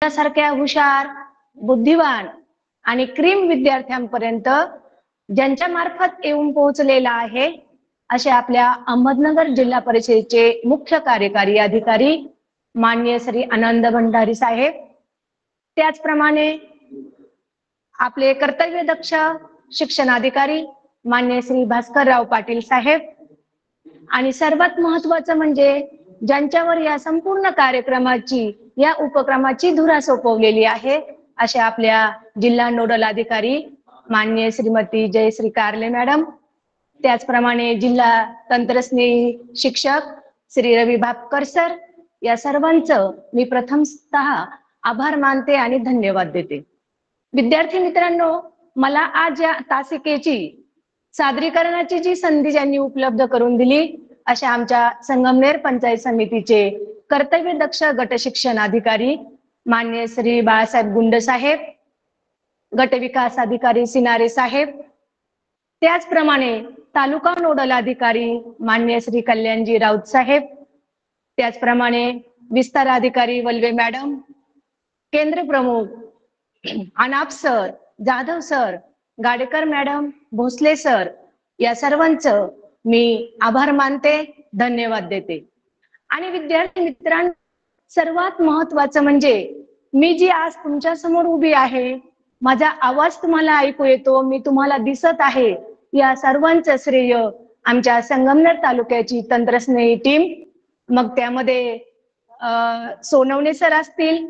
सारख्या हुशार, बुद्धिवान आणि क्रीम विद्यार्थ्यांपर्यंत ज्यांच्या मार्फत येऊन पोहोचलेला आहे असे आपल्या अहमदनगर जिल्हा परिषदेचे मुख्य कार्यकारी अधिकारी माननीय श्री आनंद भंडारी साहेब, त्याचप्रमाणे आपले कर्तव्यदक्ष शिक्षणाधिकारी माननीय श्री भास्करराव पाटील साहेब आणि सर्वात महत्त्वाचं म्हणजे ज्यांच्यावर या संपूर्ण कार्यक्रमाची या उपक्रमाची धुरा सोपवलेली आहे अशा आपल्या जिल्हा नोडल अधिकारी माननीय श्रीमती जयश्री कारले मॅडम, त्याचप्रमाणे जिल्हा तंत्रस्नेही शिक्षक श्री रवी भापकर सर, या सर्वांचं मी प्रथमतः आभार मानते आणि धन्यवाद देते। विद्यार्थी मित्रांनो, मला आज या तासिकेची सादरीकरणाची जी संधी ज्यांनी उपलब्ध करून दिली अशा आमच्या संगमनेर पंचायत समितीचे कर्तव्यदक्ष गट शिक्षण अधिकारी माननीय श्री बाळासाहेब गुंड साहेब, गट विकास अधिकारी सिनारे साहेब, त्याचप्रमाणे तालुका नोडल अधिकारी माननीय श्री कल्याणजी राऊत साहेब, त्याचप्रमाणे विस्तार अधिकारी वल्वे मॅडम, केंद्र प्रमुख Anap sir, Jadhav sir, Gadekar madam, Bhosale sir, या सर्वांचं मी आभार मानते, धन्यवाद देते। आणि विद्यार्थी मित्रांनो, सर्वात महत्त्वाचं म्हणजे मी जी आज तुमच्या समोर उभी आहे, माझा आवाज तुम्हाला ऐकू येतो, मी तुम्हाला दिसत आहे, या सर्वांचं श्रेय आमच्या संगमनेर तालुक्याची तंत्रस्नेही टीम, मग त्यामध्ये सोनवणे सर असतील,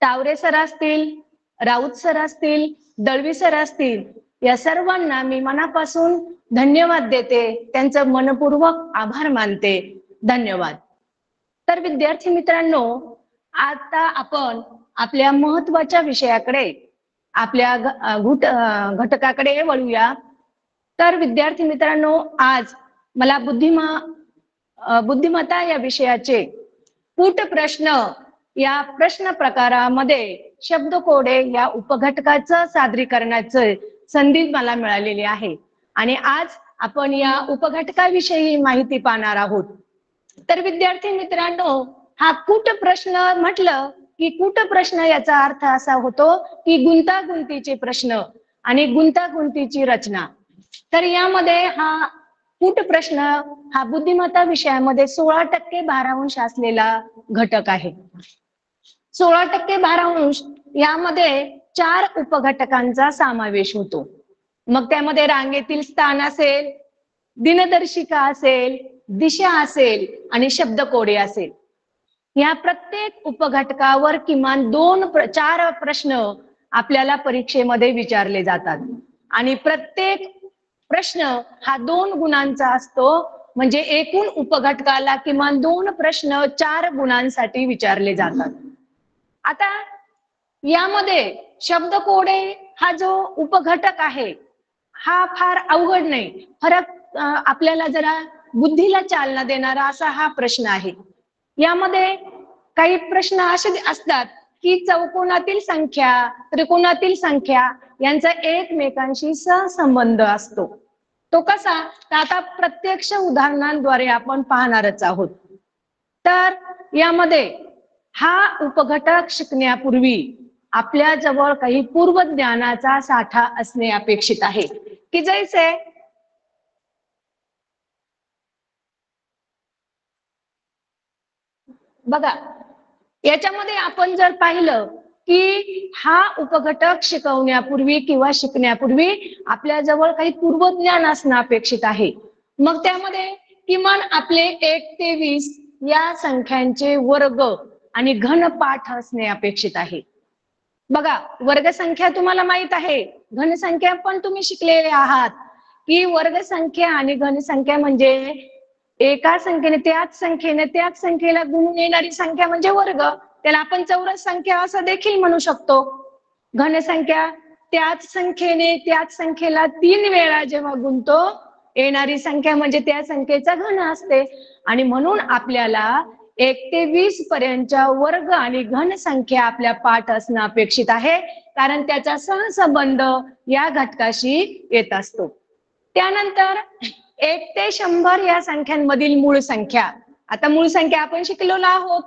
तावरे सर असतील, राऊत सर असतील, दळवी सर असतील, या सर्वांना मी मनापासून धन्यवाद देते, त्यांचं मनपूर्वक आभार मानते, धन्यवाद। तर विद्यार्थी मित्रांनो, आता आपण आपल्या महत्त्वाच्या विषयाकडे, आपल्या घटकाकडे वळूया। तर विद्यार्थी मित्रांनो, आज मला बुद्धिमत्ता या विषयाचे कूट प्रश्न या प्रश्न प्रकारामध्ये शब्दकोडे या उपघटकाचं सादरीकरणाचं संधी मला मिळालेली आहे आणि आज आपण या उपघटकाविषयी माहिती पाहणार आहोत। तर विद्यार्थी मित्रांनो, हा कूट प्रश्न म्हटलं की कूट प्रश्न याचा अर्थ असा होतो की गुंतागुंतीचे प्रश्न आणि गुंतागुंतीची रचना। तर यामध्ये हा कूट प्रश्न हा बुद्धिमत्ता विषयामध्ये 16% भारांश असलेला घटक आहे। 16% भारांश यामध्ये 4 उपघटकांचा समावेश होतो। मग त्यामध्ये रांगेतील स्थान असेल, दिनदर्शिका असेल, दिशा असेल आणि शब्दकोडे असेल। या प्रत्येक उपघटकावर किमान 4 प्रश्न आपल्याला परीक्षेमध्ये विचारले जातात आणि प्रत्येक प्रश्न हा 2 गुणांचा असतो, म्हणजे एकूण उपघटकाला किमान 2 प्रश्न 4 गुणांसाठी विचारले जातात। आता यामध्ये शब्दकोडे हा जो उपघटक आहे हा फार अवघड नाही, फरक आपल्याला जरा बुद्धीला चालना देणारा असा हा प्रश्न आहे। यामध्ये काही प्रश्न असे असतात की चौकोनातील संख्या, त्रिकोणातील संख्या यांचा एकमेकांशी सहसंबंध असतो। तो कसा, तर आता प्रत्यक्ष उदाहरणांद्वारे आपण पाहणारच आहोत। तर यामध्ये हा उपघटक शिकण्यापूर्वी आपल्या जवळ काही पूर्वज्ञानाचा साठा असणे अपेक्षित आहे, की जैसे बघा, याच्यामध्ये आपण जर पाहिलं की हा उपघटक शिकवण्यापूर्वी किंवा शिकण्यापूर्वी आपल्या जवळ काही पूर्वज्ञान असणं अपेक्षित आहे। मग त्यामध्ये किमान आपले 1 ते 20 या संख्यांचे वर्ग आणि घनपाठ असणे अपेक्षित आहे। बघा, वर्गसंख्या तुम्हाला माहित आहे, घनसंख्या पण तुम्ही शिकलेले आहात की वर्गसंख्या आणि घनसंख्या म्हणजे एका संख्येने त्याच संख्येला गुणून येणारी संख्या म्हणजे वर्ग, त्याला आपण चौरस संख्या असं देखील म्हणू शकतो। घनसंख्या त्याच संख्येला 3 वेळा जेव्हा गुणतो येणारी संख्या म्हणजे त्या संख्येचा घन असते आणि म्हणून आपल्याला 1 ते 20 पर्यंतच्या वर्ग आणि घन संख्या आपल्या पाठ असणं अपेक्षित आहे, कारण त्याचा सहसंबंध या घटकाशी येत असतो। त्यानंतर 1 ते 100 या संख्यांमधील मूळ संख्या, आता मूळ संख्या आपण शिकलेलो आहोत।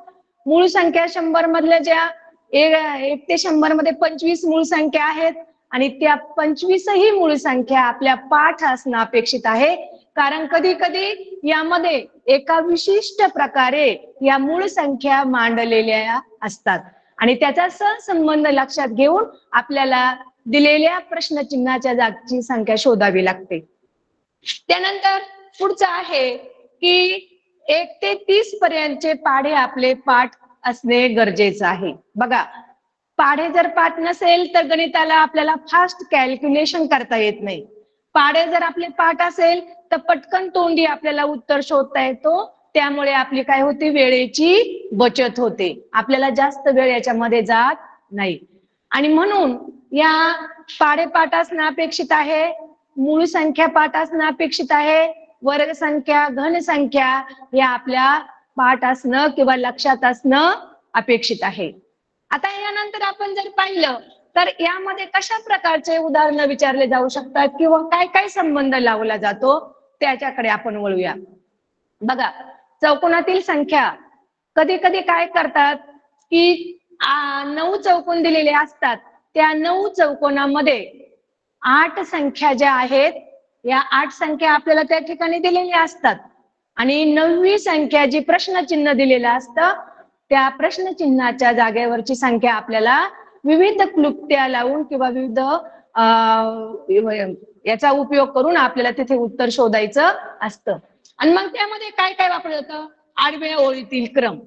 मूळ संख्या 100 मधल्या ज्या 1 ते 100 मध्ये 25 मूळ संख्या आहेत आणि त्या 25ही मूळ संख्या आपल्या पाठ असणं अपेक्षित आहे. कारण कधी कधी यामध्ये एका विशिष्ट प्रकारे या मूळ संख्या मांडलेल्या असतात आणि त्याचा सहसंबंध लक्षात घेऊन आपल्याला दिलेल्या प्रश्नचिन्हाच्या जागची संख्या शोधावी लागते. त्यानंतर पुढचं आहे की 1 ते 30 पर्यंतचे पाढे आपले पाठ असणे गरजेचं आहे. बघा, पाढे जर पाठ नसेल तर गणिताला आपल्याला फास्ट कॅल्क्युलेशन करता येत नाही. पाढे जर आपले पाठ असेल तर पटकन तोंडी आपल्याला उत्तर शोधता येतो. त्यामुळे आपली काय होते, वेळेची बचत होते. आपल्याला जास्त वेळ याच्यामध्ये जात नाही आणि म्हणून या पाढे पाठ असणं अपेक्षित आहे, मूळ संख्या पाठ असणं अपेक्षित आहे, वर्ग संख्या, घन संख्या या आपल्या पाठ असणं किंवा लक्षात असणं अपेक्षित आहे. आता यानंतर आपण जर पाहिलं तर यामध्ये कशा प्रकारचे उदाहरणं विचारले जाऊ शकतात किंवा काय काय संबंध लावला जातो त्याच्याकडे आपण वळूया. बघा, चौकोनातील संख्या कधी कधी काय करतात की 9 चौकोन दिलेले असतात. त्या 9 चौकोनामध्ये 8 संख्या ज्या आहेत, या 8 संख्या आपल्याला त्या ठिकाणी दिलेल्या असतात आणि 9वी संख्या जी प्रश्नचिन्ह दिलेलं असतं त्या प्रश्नचिन्हाच्या जागेवरची संख्या आपल्याला विविध क्लुप्त्या लावून किंवा विविध याचा उपयोग करून आपल्याला तिथे उत्तर शोधायचं असतं. आणि मग त्यामध्ये काय काय वापरलं जातं, आडव्या ओळीतील क्रम.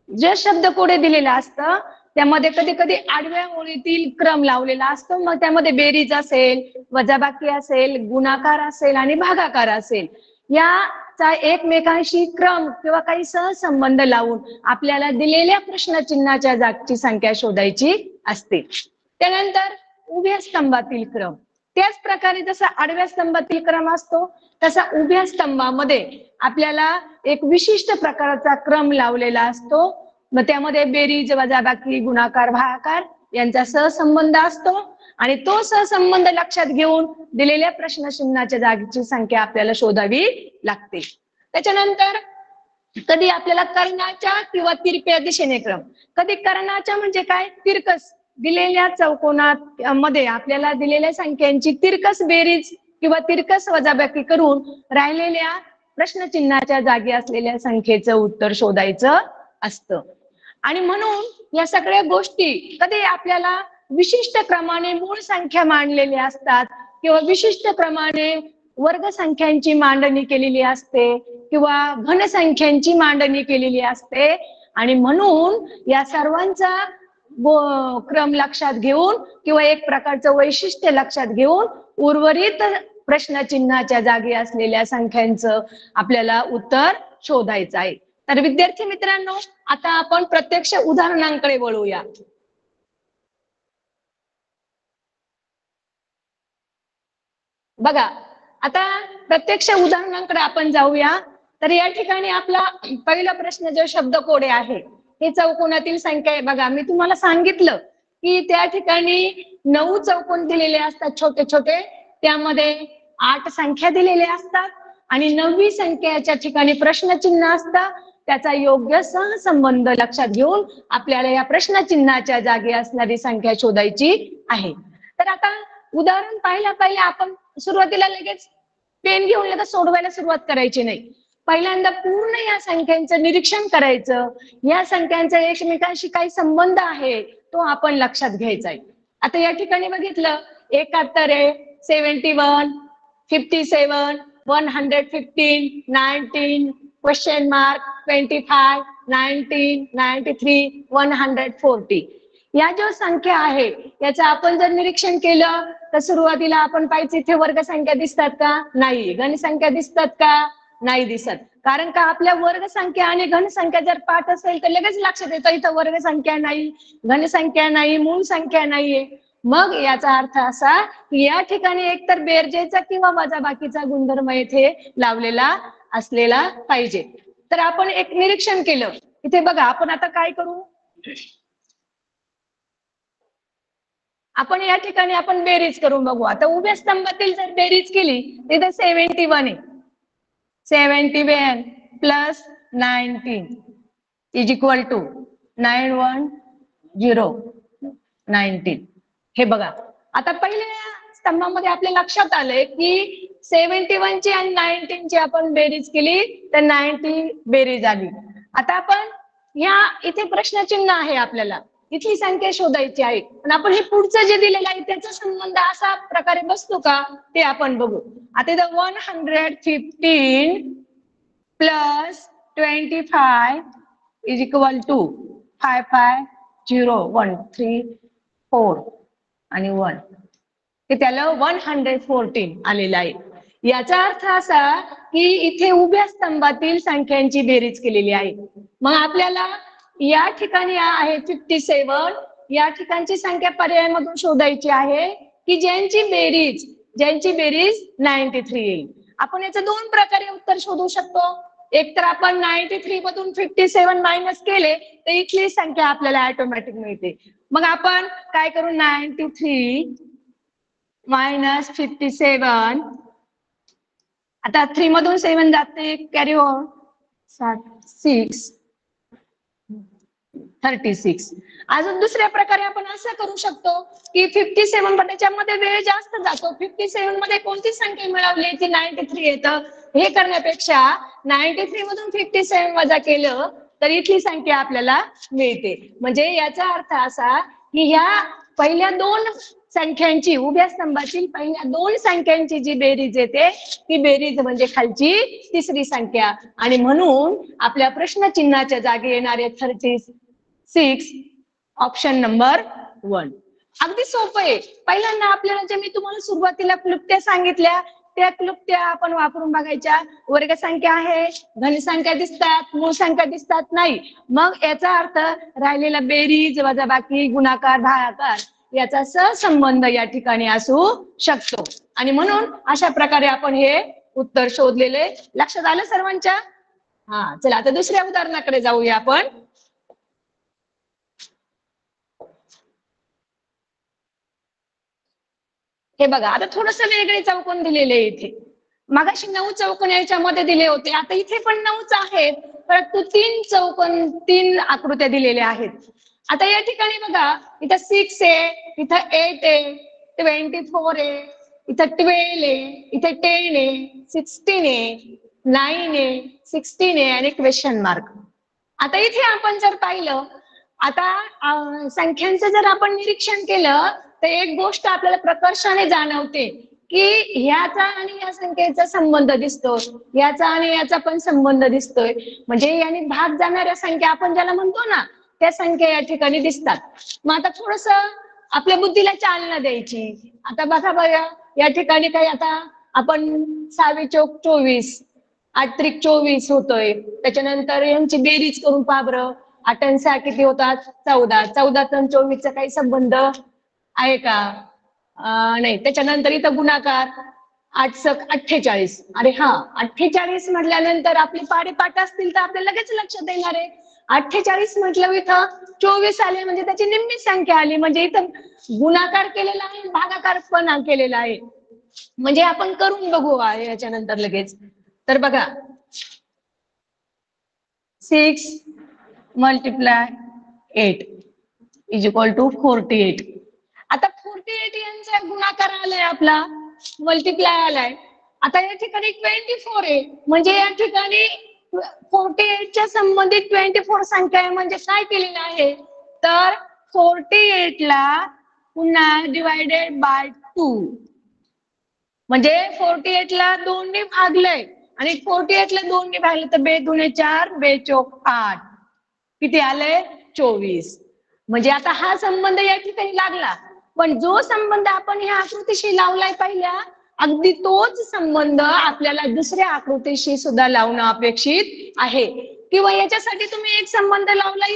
जे शब्द कोडे दिलेलं असतं त्यामध्ये कधी कधी आडव्या ओळीतील क्रम लावलेला असतो. मग त्यामध्ये बेरीज असेल, वजाबाकी असेल, गुणाकार असेल आणि भागाकार असेल, याचा एकमेकांशी क्रम किंवा काही सहसंबंध लावून आपल्याला दिलेल्या प्रश्नचिन्हाच्या जागची संख्या शोधायची असते. त्यानंतर उभ्या स्तंभातील क्रम. त्याच प्रकारे जसा आडव्या स्तंभातील क्रम असतो तसा उभ्या स्तंभामध्ये आपल्याला एक विशिष्ट प्रकारचा क्रम लावलेला असतो. मग त्यामध्ये बेरीज, वजाबाकी, गुणाकार, भागाकार यांचा सहसंबंध असतो आणि तो सहसंबंध लक्षात घेऊन दिलेल्या प्रश्नचिन्हाच्या जागेची संख्या आपल्याला शोधावी लागते. त्याच्यानंतर कधी आपल्याला कर्णाच्या किंवा तिरप्या दिशेने क्रम. कधी कर्णाच्या म्हणजे काय, तिरकस दिलेल्या चौकोनात मध्ये आपल्याला दिलेल्या संख्यांची तिरकस बेरीज किंवा तिरकस वजाबाकी करून राहिलेल्या प्रश्नचिन्हाच्या जागी असलेल्या संख्येचं उत्तर शोधायचं असतं. आणि म्हणून या सगळ्या गोष्टी कधी आपल्याला विशिष्ट क्रमाने मूळ संख्या मांडलेल्या असतात किंवा विशिष्ट क्रमाने वर्ग संख्यांची मांडणी केलेली असते किंवा घनसंख्यांची मांडणी केलेली असते आणि म्हणून या सर्वांचा क्रम लक्षात घेऊन किंवा एक प्रकारचं वैशिष्ट्य लक्षात घेऊन उर्वरित प्रश्नचिन्हाच्या जागी असलेल्या संख्यांचं आपल्याला उत्तर शोधायचं आहे. तर विद्यार्थी मित्रांनो, आता आपण प्रत्यक्ष उदाहरणांकडे वळूया. बघा, आता प्रत्यक्ष उदाहरणांकडे आपण जाऊया. तर या ठिकाणी आपला पहिला प्रश्न जो शब्द कोडे आहे हे चौकोनातील संख्या आहे. बघा, मी तुम्हाला सांगितलं की त्या ठिकाणी 9 चौकोन दिलेले असतात छोटे छोटे, त्यामध्ये 8 संख्या दिलेल्या असतात आणि 9वी संख्याच्या ठिकाणी प्रश्नचिन्ह असतं. त्याचा योग्य सहसंबंध लक्षात घेऊन आपल्याला या प्रश्नचिन्हाच्या जागी असणारी संख्या शोधायची आहे. तर आता उदाहरण पाहिल्या आपण सुरुवातीला लगेच पेन घेऊन लगेच सोडवायला सुरुवात करायची नाही. पहिल्यांदा पूर्ण या संख्यांचं निरीक्षण करायचं. या संख्यांचा एकमेकांशी काही संबंध आहे तो आपण लक्षात घ्यायचा आहे. आता या ठिकाणी बघितलं 71 आहे, 71, 57, 115, 19, क्वेश्चन मार्क, 25, 19, 93, 140. या ज्या संख्या आहे याचं आपण जर निरीक्षण केलं तर सुरुवातीला आपण पाहिजे इथे वर्ग संख्या दिसतात का, नाही. घन संख्या दिसतात का, नाही दिसत. कारण का आपल्या वर्ग संख्या आणि घन संख्या जर पाठ असेल तर लगेच लक्षात येतं इथं वर्ग संख्या नाही, घन संख्या नाही, मूळ संख्या नाहीये. मग याचा अर्थ असा की या ठिकाणी एकतर बेरजेचा किंवा वजाबाकीचा गुणधर्म येथे लावलेला असलेला पाहिजे. तर आपण एक निरीक्षण केलं इथे. बघा, आपण आता काय करू, आपण या ठिकाणी आपण बेरीज करून बघू. आता उभ्या स्तंभातील जर बेरीज केली तिथे 71 आहे. 71 प्लस 19 इज इक्वल टू 91 0 19. हे बघा, आता पहिल्या स्तंभामध्ये आपल्या लक्षात आलंय की 71 ची आणि 19 ची आपण बेरीज केली तर 90 बेरीज आली. आता आपण ह्या इथे प्रश्नचिन्ह आहे, आपल्याला इथली संख्या शोधायची आहे, पण आपण हे पुढचं जे दिलेलं आहे त्याचा संबंध असा प्रकारे बसतो का ते आपण बघू. आता इथं 115 प्लस 25 इज इक्वल टू 550134 आणि 1 हे त्याला 114 आलेलं आहे. याचा अर्थ असा की इथे उभ्या स्तंभातील संख्यांची बेरीज केलेली आहे. मग आपल्याला या ठिकाणी आहे 57, या ठिकाणची संख्या पर्यायामधून शोधायची आहे की ज्यांची बेरीज 93 येईल. आपण याचं दोन प्रकारे उत्तर शोधू शकतो. एक तर आपण 93 मधून 57 मायनस केले तर इथली संख्या आपल्याला ऑटोमॅटिक मिळते. मग आपण काय करू, 93 मायनस 57, आता 3 मधून 7 जाते, कॅरी ऑन 36. अजून दुसऱ्या प्रकारे आपण असं करू शकतो की 57 पण त्याच्यामध्ये वेळ जास्त जातो. 57 मध्ये कोणती संख्या मिळवली ती 93 येतं. हे करण्यापेक्षा 93 मधून 57 वजा केलं तर इथली संख्या आपल्याला मिळते. म्हणजे याचा अर्थ असा की ह्या पहिल्या दोन संख्यांची, उभ्या स्तंभातील पहिल्या दोन संख्यांची जी बेरीज येते ती बेरीज म्हणजे खालची तिसरी संख्या, आणि म्हणून आपल्या प्रश्नचिन्हाच्या जागी येणारे 36 ऑप्शन नंबर 1. अगदी सोपं आहे. पहिल्यांदा आपल्याला जे मी तुम्हाला सुरुवातीला क्लुप्त्या सांगितल्या त्या क्लुप्त्या आपण वापरून बघायच्या. वर्ग संख्या आहे, घनसंख्या दिसतात, मूळ संख्या दिसतात नाही, मग याचा अर्थ राहिलेला बेरीज वजाबाकी गुणाकार भागाकार याचा सहसंबंध या ठिकाणी असू शकतो, आणि म्हणून अशा प्रकारे आपण हे उत्तर शोधलेले. लक्षात आलं सर्वांच्या? हा, चला आता दुसऱ्या उदाहरणाकडे जाऊया आपण. हे बघा, आता थोडस वेगळे चौकोन दिलेले इथे. मगाशी 9 चौकोन याच्यामध्ये दिले होते, आता इथे पण 9च आहेत, परंतु 3 चौकोन 3 आकृत्या दिलेल्या आहेत. आता या ठिकाणी बघा, इथं 6 आहे, इथं 8 आहे, 24 आहे, इथं 12 आहे, इथे 10 आहे, 16 आहे, 9 आहे, 16 आहे आणि क्वेश्चन मार्क. आता इथे आपण जर पाहिलं, आता संख्यांचं जर आपण निरीक्षण केलं तर एक गोष्ट आपल्याला प्रकर्षाने जाणवते की ह्याचा आणि या संख्येचा संबंध दिसतो, याचा आणि याचा पण संबंध दिसतोय. म्हणजे याने भाग जाणाऱ्या संख्या आपण ज्याला म्हणतो ना, त्या संख्या या ठिकाणी दिसतात. मग आता थोडस आपल्या बुद्धीला चालना द्यायची. आता बघा या ठिकाणी काही, आता आपण 6 चौक 24, 8 त्रिक 24 होतोय. त्याच्यानंतर यांची बेरीज करून पहा बरं, 8 आणि 6 किती होतात, 14. 14 आणि 24 चा काही संबंध आहे का? नाही. त्याच्यानंतर इथं गुणाकार 8 सक 48. अरे हा, 48 म्हटल्यानंतर आपले पाडेपाठ असतील तर आपल्याला लगेच लक्षात येणार आहे. 48 म्हटलं इथं 24 आले म्हणजे त्याची निम्मी संख्या आली, म्हणजे इथं गुणाकार केलेला आहे, भागाकार पण केलेला आहे. म्हणजे आपण करून बघू याच्यानंतर लगेच. तर बघा, 6 मल्टिप्लाय 8 इज इक्वल टू 48. आता 48 यांचा गुणाकार आलाय, आपला मल्टिप्लाय आलाय. आता या ठिकाणी 24 आहे, म्हणजे या ठिकाणी 48 च्या संबंधित 24 संख्या आहे. म्हणजे काय केलेलं आहे तर 48 ला पुन्हा डिवायडेड बाय 2, म्हणजे 48 ला 2 ने भागलंय आणि 48 ला 2 ने भागलं तर 2 दुणे 4, 2 चौक 8, किती आलंय 24. म्हणजे आता हा संबंध या ठिकाणी लागला, पण जो संबंध आपण ह्या आकृतीशी लावलाय पहिल्या, अगदी तोच संबंध आपल्याला दुसऱ्या आकृतीशी सुद्धा लावणं अपेक्षित आहे. किंवा याच्यासाठी तुम्ही एक संबंध लावला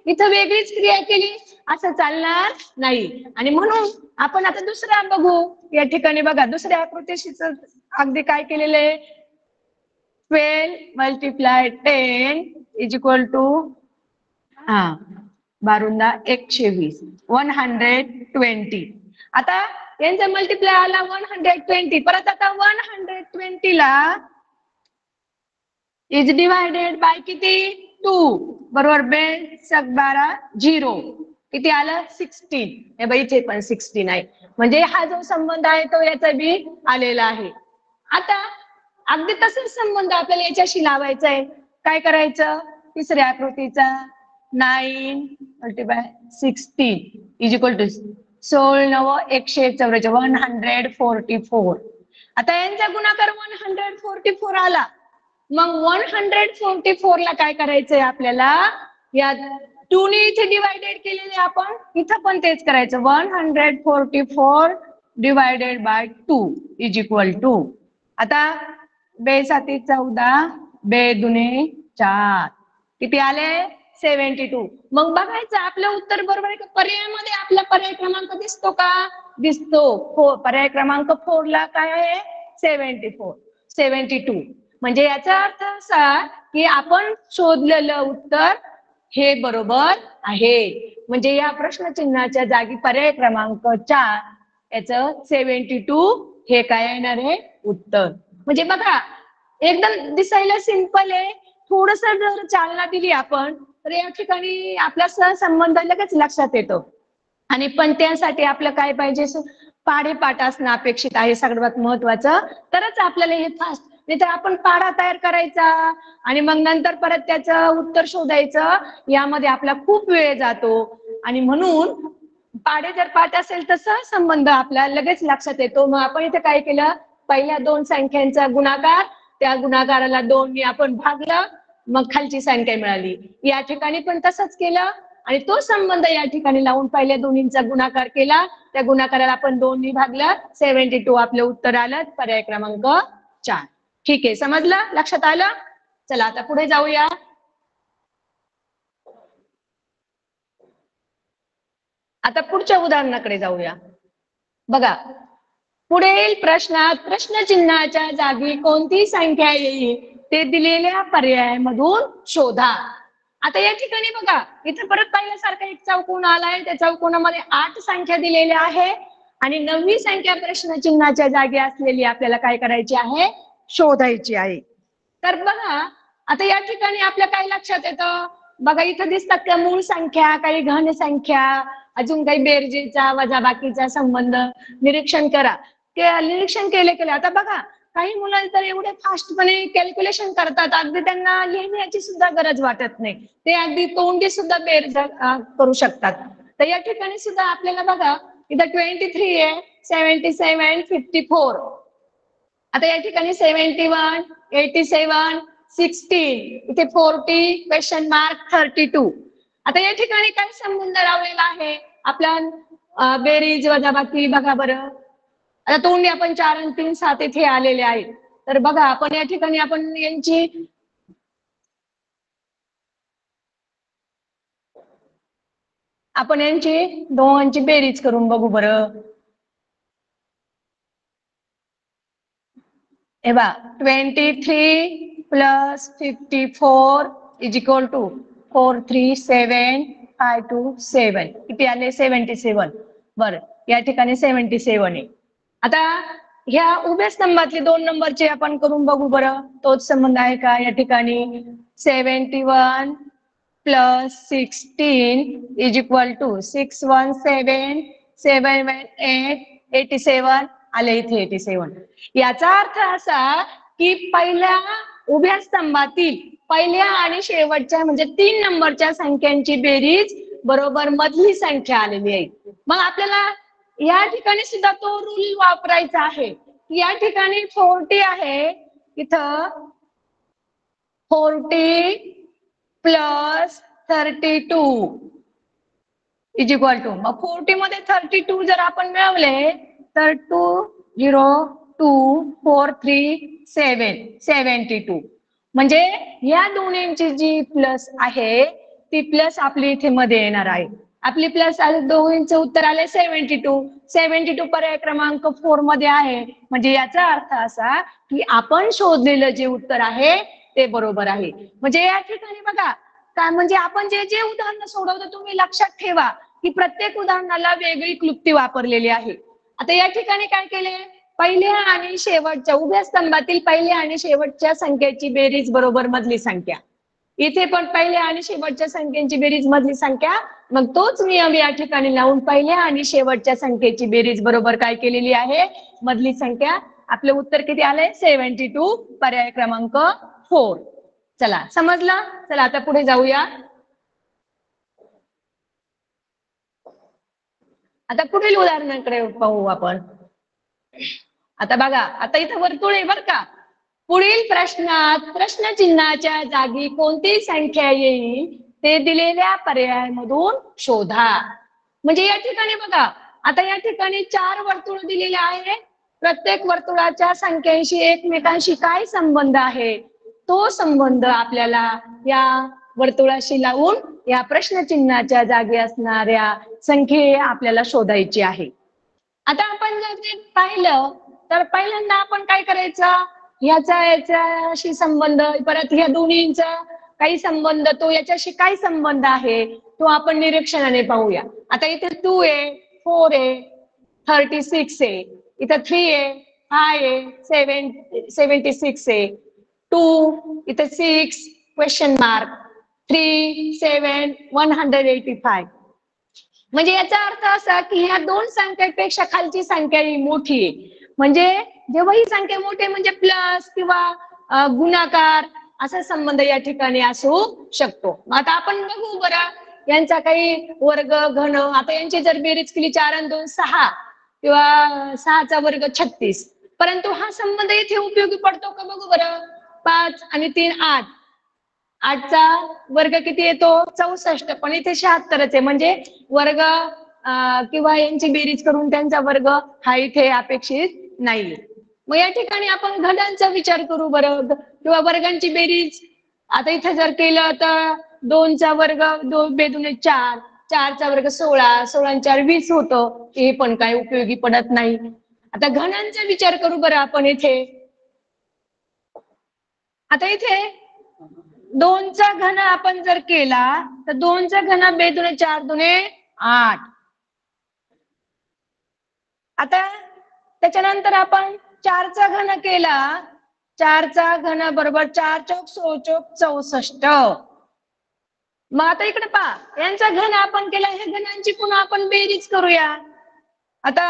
इथं वेगळीच क्रिया केली असं चालणार नाही. आणि म्हणून आपण आता दुसरा बघू. या ठिकाणी बघा, दुसऱ्या आकृतीशी अगदी काय केलेलं आहे, 12 मल्टिप्लाय 10 इज इक्वल टू 120, 120. आता यांचा मल्टिप्लाय आला 120, परत आता 120 ला इज डिवायडेड बाय किती 2, बरोबर, 2 सक 12 0, किती आलं 16. हे बाई इथे पण 16 आहे. म्हणजे हा जो संबंध आहे तो याचा बी आलेला आहे. आता अगदी तसाच संबंध आपल्याला याच्याशी लावायचा आहे. काय करायचं? तिसऱ्या आकृतीचा 9 मल्टिप्लाय 16 इज इक्वल टू 16 9 144 144. आता यांचा गुणाकार 144 आला. मग 144 ला काय करायचंय आपल्याला? या 2 ने इथे डिवायडेड केलेले आपण इथं पण तेच करायचं. 144 divided by 2 is equal to, आता 2 साती 14 2 दुने 4 किती आले 72. मग बघायचं आपलं उत्तर बरोबर आहे का? पर्यायामध्ये आपला पर्याय क्रमांक दिसतो का? दिसतो. पर्याय क्रमांक 4 ला काय आहे 72. म्हणजे याचा अर्थ असा की आपण शोधलेलं उत्तर हे बरोबर आहे. म्हणजे या प्रश्नचिन्हाच्या जागी पर्याय क्रमांक 4 याचं 72 हे काय येणार आहे उत्तर. म्हणजे बघा एकदम दिसायला सिंपल आहे. थोडस जर चालना दिली आपण तर या ठिकाणी आपला सहसंबंध लगेच लक्षात येतो. आणि पण त्यासाठी आपलं काय पाहिजे? पाढेपाठ असणं अपेक्षित आहे सर्वात महत्वाचं. तरच आपल्याला हे फास्ट, नाही तर आपण पाढा तयार करायचा आणि मग नंतर परत त्याचं उत्तर शोधायचं, यामध्ये आपला खूप वेळ जातो. आणि म्हणून पाढे जर पाठ असेल तर सहसंबंध आपल्याला लगेच लक्षात येतो. मग आपण इथे काय केलं? पहिल्या 2 संख्यांचा गुणाकार, त्या गुणाकाराला 2 ने आपण भागलं, मग खालची संख्या मिळाली. या ठिकाणी पण तसंच केलं आणि तो संबंध या ठिकाणी लावून पहिल्या दोन्हींचा गुणाकार केला, त्या गुणाकाराला आपण 2 ने भागलं, 72 आपलं उत्तर आलं. पर्याय क्रमांक 4. ठीक आहे, समजलं? लक्षात आलं? चला आता पुढे जाऊया. आता पुढच्या उदाहरणाकडे जाऊया. बघा पुढील प्रश्नात प्रश्नचिन्हाच्या जागी कोणती संख्या येईल ते दिलेल्या पर्यायामधून शोधा. आता या ठिकाणी बघा इथे परत पाहिल्यासारखा एक चौकोन आलाय. त्या चौकोनामध्ये 8 संख्या दिलेल्या आहे आणि 9वी संख्या प्रश्नचिन्हाच्या जागी असलेली आपल्याला काय करायची आहे? शोधायची आहे. तर बघा आता या ठिकाणी आपल्या काय लक्षात येतं? बघा इथं दिसतात त्या मूळ संख्या, काही घन संख्या, अजून काही बेरजेचा वजाबाकीचा संबंध निरीक्षण करा. ते निरीक्षण केले आता बघा काही मुलं तर एवढे फास्टपणे कॅल्क्युलेशन करतात, अगदी त्यांना लिहिण्याची सुद्धा गरज वाटत नाही. ते अगदी तोंडी सुद्धा बेर करू शकतात. तर या ठिकाणी सुद्धा आपल्याला बघा इथं 23 आहे, 77 54. आता या ठिकाणी 71 87 16 इथे 40 क्वेश्चन मार्क 32. आता या ठिकाणी काय संबंध लावलेला आहे? आपला बेरीज वजाबाकी बघा बरं. आता तोंडी आपण 4 आणि 3 7 इथे आलेले आहेत. तर बघा आपण या ठिकाणी आपण यांची दोघांची बेरीज करून बघू बरं. हे बघा 23 प्लस 54 इज इक्वल टू 437 किती आले 77. बरं या ठिकाणी 77 आहे. आता ह्या उभ्या स्तंभातले 2 नंबरचे आपण करून बघू बरं. तोच संबंध आहे का? या ठिकाणी 71 प्लस 16 इज इक्वल टू 617 718 87 आले इथे 87. याचा अर्थ असा की पहिल्या उभ्या स्तंभातील पहिल्या आणि शेवटच्या म्हणजे 3 नंबरच्या संख्यांची बेरीज बरोबर मधली संख्या आलेली आहे. मग आपल्याला या ठिकाणी सुद्धा तो रूल वापरायचा आहे. या ठिकाणी 40 आहे, इथं 40 प्लस 32 इज इक्वल टू, मग 40 मध्ये 32 जर आपण मिळवले तर 2024372 म्हणजे या दोन्हींची जी प्लस आहे ती प्लस आपली इथे मध्ये येणार आहे. आपली प्लस दोघींचं उत्तर आले 72 पर्याय क्रमांक 4 मध्ये आहे. म्हणजे याचा अर्थ असा की आपण शोधलेलं जे उत्तर आहे ते बरोबर आहे. म्हणजे या ठिकाणी बघा काय म्हणजे आपण जे जे उदाहरण सोडवतो तुम्ही लक्षात ठेवा की प्रत्येक उदाहरणाला वेगळी क्लुप्ती वापरलेली आहे. आता या ठिकाणी काय केले? पहिल्या आणि शेवटच्या उभ्या स्तंभातील पहिल्या आणि शेवटच्या संख्येची बेरीज बरोबर मधली संख्या. इथे पण पहिल्या आणि शेवटच्या संख्येची बेरीज मधली संख्या मग तोच नियम या ठिकाणी लावून पहिल्या आणि शेवटच्या संख्येची बेरीज बरोबर काय केलेली आहे, मधली संख्या. आपलं उत्तर किती आलंय, 72, पर्याय क्रमांक 4. चला समजलं. चला आता पुढे जाऊया. आता पुढील उदाहरणाकडे पाहू आपण. आता बघा, आता इथं वर्तुळ आहे बर का. पुढील प्रश्नात प्रश्नचिन्हाच्या जागी कोणती संख्या येईल ते दिलेल्या पर्यायामधून शोधा. म्हणजे या ठिकाणी बघा, आता या ठिकाणी 4 वर्तुळ दिलेले आहे. प्रत्येक वर्तुळाच्या संख्येशी एकमेकांशी काय संबंध आहे, तो संबंध आपल्याला या वर्तुळाशी लावून या प्रश्नचिन्हाच्या जागी असणाऱ्या संख्ये आपल्याला शोधायची आहे. आता आपण जर ते पाहिलं तर पहिल्यांदा आपण काय करायचं, याच्याशी संबंध, परत ह्या दोन्हींचा काही संबंध, तो याच्याशी काय संबंध आहे तो आपण निरीक्षणाने पाहूया. आता इथे 2 आहे, 4 आहे, 36 आहे, इथं 3 आहे, 5 आहे, 76 आहे, 2 इथं 6 क्वेश्चन मार्क, 3 7 185. म्हणजे याचा अर्थ असा की ह्या दोन संख्येपेक्षा खालची संख्या ही मोठी आहे. म्हणजे जेव्हा ही संख्या मोठी म्हणजे प्लस किंवा गुणाकार असा संबंध या ठिकाणी असू शकतो. आता आपण बघू बरं, यांचा काही वर्ग घन, आता यांची जर बेरीज केली 4 आणि 2 6 किंवा 6चा वर्ग 36, परंतु हा संबंध इथे उपयोगी पडतो का बघू बरं. 5 आणि 3 8, 8चा वर्ग किती येतो 64, पण इथे 76च आहे. म्हणजे वर्ग किंवा यांची बेरीज करून त्यांचा वर्ग हा इथे अपेक्षित नाही. मग या ठिकाणी आपण घनांचा विचार करू बरं, किंवा वर्गांची बेरीज. आता इथे जर केलं तर 2चा वर्ग 2 बेदुने 4, 4चा वर्ग 16, 16 आणि 4 20 होतं. हे पण काही उपयोगी पडत नाही. आता घनांचा विचार करू बरं आपण इथे. आता इथे 2चा घन आपण जर केला तर 2चा घन बेदुने 4 दुने 8. आता त्याच्यानंतर आपण 4चा घन केला, 4चा घन बरोबर 4 चौक 16 चौक 64. मग आता इकडे पहा, यांचा घन आपण केला, ह्या घनांची पुन्हा आपण बेरीज करूया. आता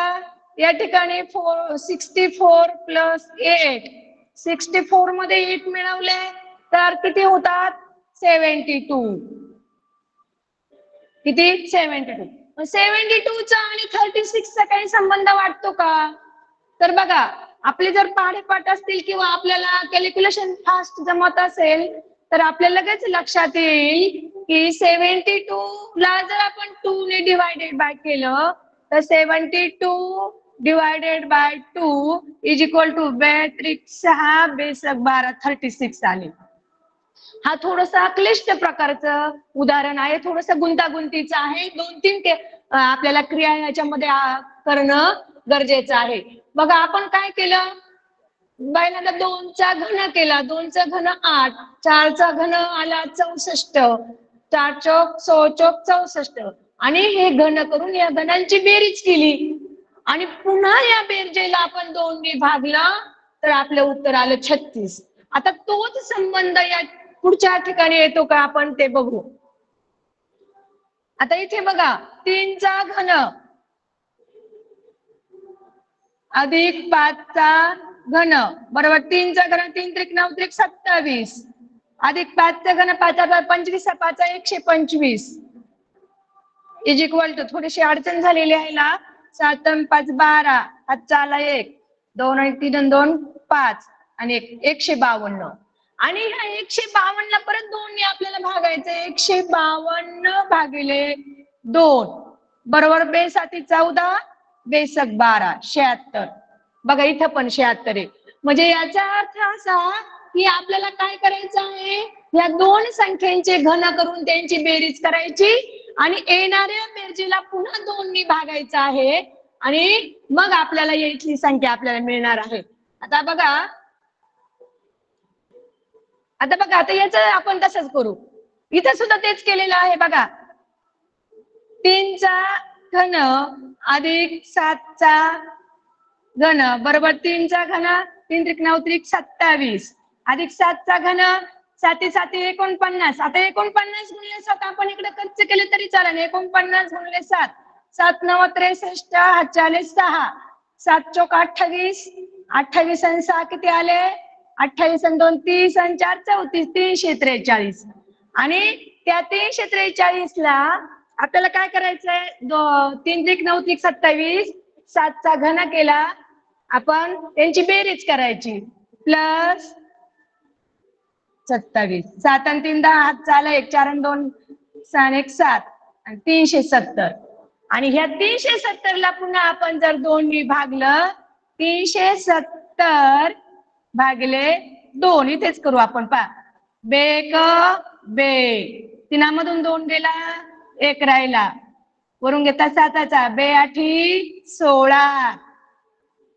या ठिकाणी 64 प्लस 8, 64 मध्ये 8 मिळवले तर किती होतात 72. किती 72. 72चा आणि 36चा काही संबंध वाटतो का. तर बघा, आपले जर पाढेपाठ असतील किंवा आपल्याला कॅल्क्युलेशन फास्ट जमत असेल तर आपल्याला लगेच लक्षात येईल की 72 ला जर आपण 2 ने डिवायडेड बाय केलं तर 72 divided by 2 is equal to 6 बेसक 12 36 आले. हा थोडासा क्लिष्ट प्रकारचं उदाहरण आहे, थोडस गुंतागुंतीचं आहे. 2-3 आपल्याला क्रिया याच्यामध्ये करणं गरजेचं आहे. बघा आपण काय केलं, पहिल्यांदा 2चा घन केला, 2चा घन 8, 4चा घन आला 64, 4 चौक 16 चौक 64, आणि हे घन करून या घनांची बेरीज केली आणि पुन्हा या बेरजेला आपण 2 ने भागलं तर आपलं उत्तर आलं 36. आता तोच संबंध या पुढच्या ठिकाणी येतो का आपण ते बघू. आता इथे बघा, 3चा घन अधिक 5चा घन बरोबर 3चा घन 3 त्रिक 9 त्रिक 27 अधिक 5चा घन 5 25 5 125 इज इक्वल टू, थोडीशी अडचण झालेली आहे ना, 7 आणि 5 12, 5 आला 1, 2 आणि 3 आणि 2 5 आणि 152. आणि ह्या 152 परत 2 ने आपल्याला भागायचं. 152 भागिले 2 बरोबर बेसाती 14 बेसक 12 76. बघा इथं पण 76 आहे. म्हणजे याचा अर्थ असा की आपल्याला काय करायचं आहे, या दोन संख्यांचे घन करून त्यांची बेरीज करायची आणि येणाऱ्या बेरजेला पुन्हा 2 ने भागायचं आहे आणि मग आपल्याला याची संख्या आपल्याला मिळणार आहे. आता बघा आता याच आपण तसंच करू. इथं सुद्धा तेच केलेलं आहे बघा. 3चा घन अधिक 7चा घन बरोबर 3चा घन 3 त्रिक 9 त्रिक 27 अधिक 7चा घन साती साती 49. आता 49 गुणिले 7 आपण इकडे कच्चे केले तरी चालेल. 49 गुणिले 7, 7 9 63, हातचे आले 6, 7 चोक 28, 28 आणि 6 किती आले? 28 आणि 2 30 आणि 4 34, 343. आणि त्या 343 ला आपल्याला काय करायचंय? 3 त्रिक 9 त्रिक 27, 7 चा घन केला आपण, त्यांची बेरीज करायची. प्लस 27, 7 आणि 3 10, हात चाला 1 4 आणि 2 6 आणि 1 7 आणि 370. आणि ह्या 370 ला पुन्हा आपण जर 2 ने भागलं, 370 भागले 2, इथेच करू आपण. पा बेक बे, 3 मधून 2 गेला, 1 राहिला, वरून घेतला 7चा, बे 8 16,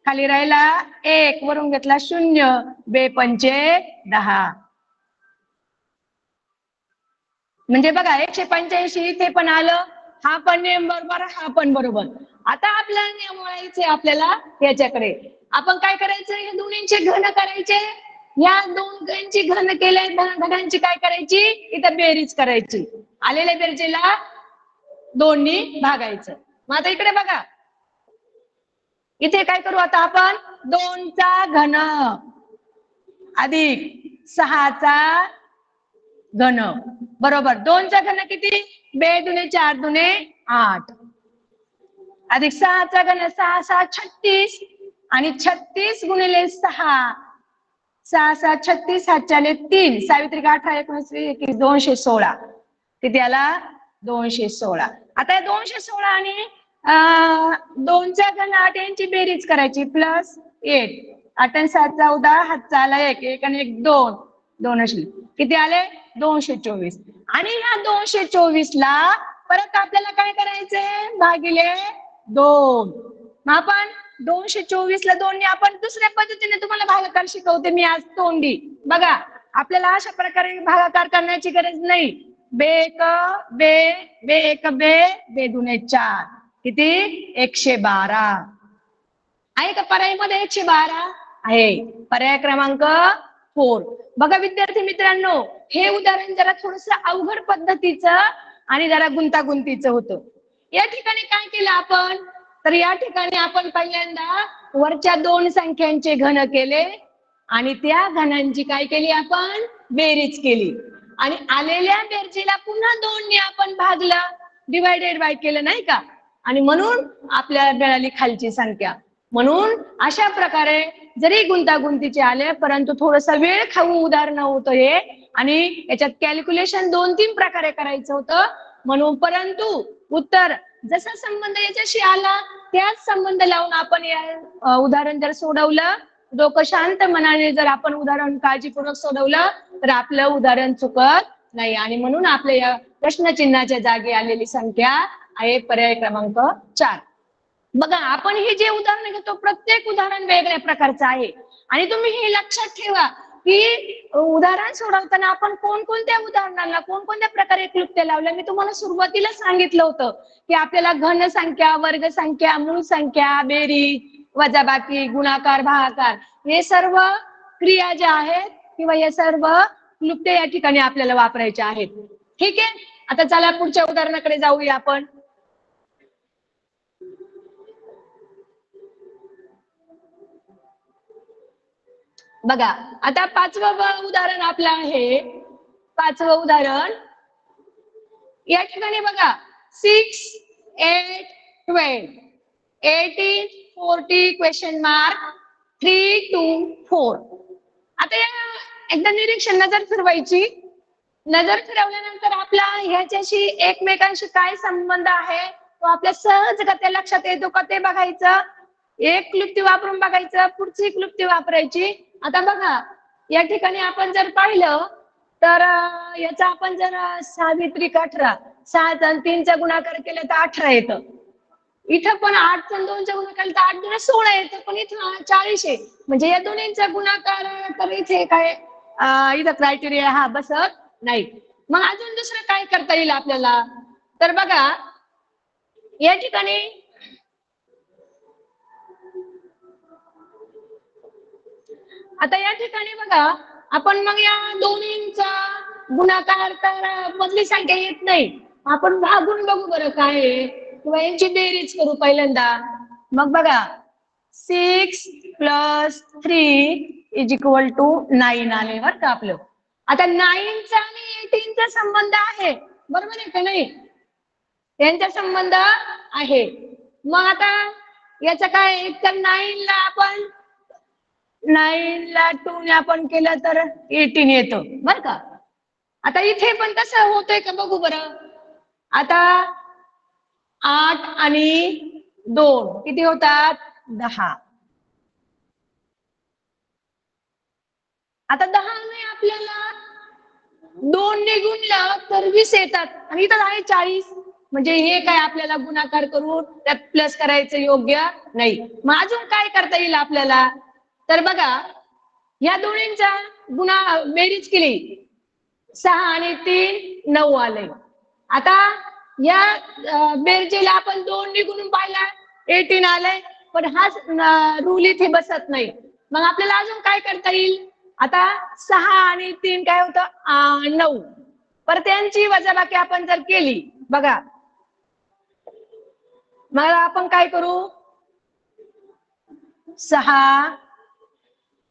खाली राहिला 1, वरून घेतला 0, बे 5 10. म्हणजे बघा 185 इथे पण आलं, हा पण नियम बरोबर, हा पण बरोबर. आता आपल्याला नियम वळायचे आपल्याला याच्याकडे. आपण काय करायचं? या दोन्हींचे घन करायचे. या दोन घनांची घन केले, घनांची काय करायची? इथं बेरीज करायची. आलेल्या बेरजेला 2 ने भागायचं. मग आता इकडे बघा, इथे काय करू आता आपण? 2 चा घन अधिक 6 चा घन बरोबर 2 चा घन किती? 2 दुने 4 दुने 8, अधिक 6 चा घन 6 6 36, आणि 36 गुणिले 6, 6 6 36, हात चाले 3, सावित्री 18 19 21 216, किती आला? 216. आता या 216 आणि 2 चा घन 8 यांची बेरीज करायची. प्लस 8, 8 आणि 7 14, हात चाला 1 1 आणि 1 2, 2 किती आले? 224. आणि ह्या 224 ला परत आपल्याला काय करायचंय? भागिले 2. मग आपण 224 ला 2 ने आपण दुसऱ्या पद्धतीने तुम्हाला भागाकार शिकवते मी आज तोंडी. बघा, आपल्याला अशा प्रकारे भागाकार करण्याची गरज नाही. बे एक बे, बे एक बे, बे दुने 4, किती? 112. आहे का पर्यायमध्ये? 112 आहे. पर्याय क्रमांक 4. बघा विद्यार्थी मित्रांनो, हे उदाहरण जरा थोडस अवघड पद्धतीचं आणि जरा गुंतागुंतीचं होतं. या ठिकाणी काय केलं आपण? तर या ठिकाणी आपण पहिल्यांदा वरच्या 2 संख्यांचे घन केले आणि त्या घनांची काय केली आपण? बेरीज केली. आणि आलेल्या बेरजेला पुन्हा 2 ने आपण भागलं, डिवायडेड बाय केलं, नाही का? आणि म्हणून आपल्याला मिळाली खालची संख्या. म्हणून अशा प्रकारे जरी गुंतागुंतीचे आले, परंतु थोडस वेळ खाऊ उदाहरण होतं हे, आणि याच्यात कॅल्क्युलेशन 2-3 प्रकारे करायचं होतं. म्हणून परंतु उत्तर जसा संबंध याच्याशी आला त्याच संबंध लावून आपण या उदाहरण जर सोडवलं, डोकं शांत मनाने जर आपण उदाहरण काळजीपूर्वक सोडवलं, तर आपलं उदाहरण चुकत नाही. आणि म्हणून आपल्या या प्रश्नचिन्हाच्या जागी आलेली संख्या आहे पर्याय क्रमांक 4. बघा, आपण हे जे उदाहरण घेतो प्रत्येक उदाहरण वेगळ्या प्रकारचं आहे. आणि तुम्ही हे लक्षात ठेवा की उदाहरण सोडवताना आपण कोणकोणत्या उदाहरणांना कोणकोणत्या प्रकारे क्लुप्त्या लावल्या. मी तुम्हाला सुरुवातीला सांगितलं होतं की आपल्याला घन संख्या, वर्ग संख्या, मूळ संख्या, बेरीज, वजाबाकी, गुणाकार, भागाकार हे सर्व क्रिया ज्या आहेत किंवा हे सर्व क्लुप्त्या या ठिकाणी आपल्याला वापरायच्या आहेत. ठीक आहे, आता चला पुढच्या उदाहरणाकडे जाऊया आपण. बघा, आता 5वं उदाहरण आपलं आहे. 5वं उदाहरण या ठिकाणी बघा, 6 8 12 18 40 क्वेश्चन मार्क 3 2 4. आता या एकदा निरीक्षण नजर फिरवायची. नजर फिरवल्यानंतर आपला ह्याच्याशी एकमेकांशी काय संबंध आहे तो आपल्या सहजगत्या लक्षात येतो का ते बघायचं. एक क्लुप्ती वापरून बघायचं, पुढची क्लुप्ती वापरायची. आता बघा, या ठिकाणी आपण जर पाहिलं तर याचा आपण जर 6 त्रिक 18, 6 आणि 3 चा गुणाकार केला तर 18 येतं. इथं पण 8 आणि 2 चा गुणाकार केला तर 8 दुणे 16 येतं, पण इथं 40 आहे. म्हणजे या दोन्हींचा गुणाकार तर इथे काय इथं क्रायटेरिया हा बसत नाही. मग अजून दुसरं काय करता येईल आपल्याला? तर बघा, या ठिकाणी आता या ठिकाणी बघा, आपण मग या दोन्हींचा गुणाकार तर मधली संख्या येत नाही, आपण भागून बघू बरं काय आहे, किंवा यांची बेरीज करू पहिल्यांदा. मग बघा 6+3 = 9 आले बरं का आपलं. आता 9चा आणि 18चा संबंध आहे, बरोबर आहे का नाही? यांचा संबंध आहे. मग आता याचा काय, एक तर 9ला आपण 2 ने आपण केलं तर 18 येतं बरं का. आता इथे पण तसं होतंय का बघू बरं. आता 8 आणि 2 किती होतात, 10. आता 10 ने आपल्याला 2 ने गुणलं तर 20 येतात, आणि इथं आहे 40. म्हणजे हे काय आपल्याला गुणाकार करून त्यात प्लस करायचं योग्य नाही. मग अजून काय करता येईल आपल्याला, तर बघा या दोन्हींचा बेरीज केली, 6 आणि 3 9 आले. आता या बेरजेला आपण 2 ने गुणून पाहिला 18 आलंय, पण हा रूल इथे बसत नाही. मग आपल्याला अजून काय करता येईल, आता 6 आणि 3 काय होतं 9, परत त्यांची वजाबाकी आपण जर केली बघा, मग आपण काय करू, 6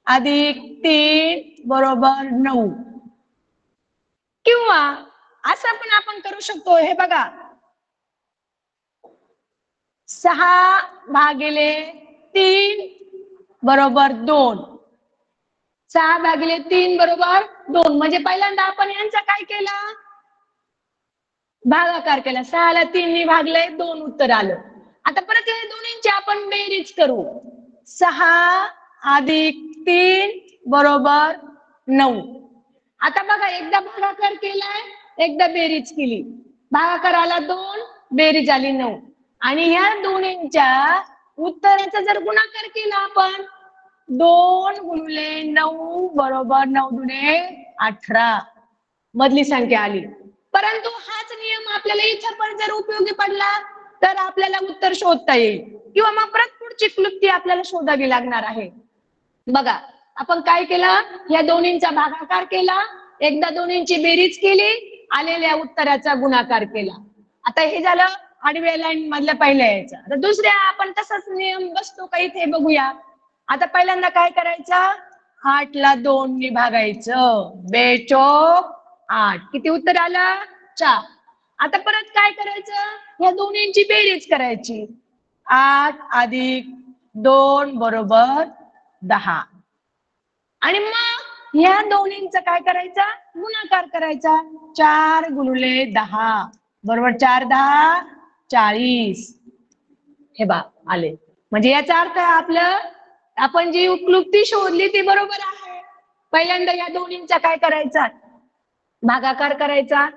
अधिक 3 बरोबर 9. किंवा असं पण आपण करू शकतो, हे बघा 6/3 बरोबर 2. 6/3 बरोबर 2. म्हणजे पहिल्यांदा आपण यांचा काय केला, भागाकार केला. 6ला 3 ने भागले, 2 उत्तर आलं. आता परत या दोन्हींची आपण बेरीज करू, 6 अधिक 3 बरोबर 9. आता बघा एकदा भागाकार केलाय, एकदा बेरीज केली. भागाकार आला 2, बेरीज आली 9. आणि ह्या दोन्हींच्या उत्तराचा जर गुणाकार केला आपण, 2 गुणिले 9 बरोबर 9 दुणे 18 मधली संख्या आली. परंतु हाच नियम आपल्याला इथं पण जर उपयोगी पडला तर आपल्याला उत्तर शोधता येईल, किंवा मग परत पुढची क्लुप्ती आपल्याला शोधावी लागणार आहे. बघा आपण काय केलं, या दोन्हींचा भागाकार केला, एकदा दोन्हींची बेरीज केली, आलेल्या उत्तराचा गुणाकार केला. आता हे झालं आडव्या लाईन मधल्या पहिल्या याचा. आता दुसऱ्या आपण तसाच नियम बसतो का इथे बघूया. आता पहिल्यांदा काय करायचं, 8ला 2 ने भागायचं, 2×4 = 8. किती उत्तर आलं, 4. आता परत काय करायचं, या दोन्हींची बेरीज करायची, 8 अधिक 2 बरोबर 10. आणि मग या दोन्हींचा काय करायचा, गुणाकार करायचा, 4 गुणिले 10 बरोबर 4×10 = 40. हे बा आले. म्हणजे याचा अर्थ आपलं आपण जी क्लुप्ती शोधली ती बरोबर आहे. पहिल्यांदा या दोन्हींचा काय करायचा, भागाकार करायचा,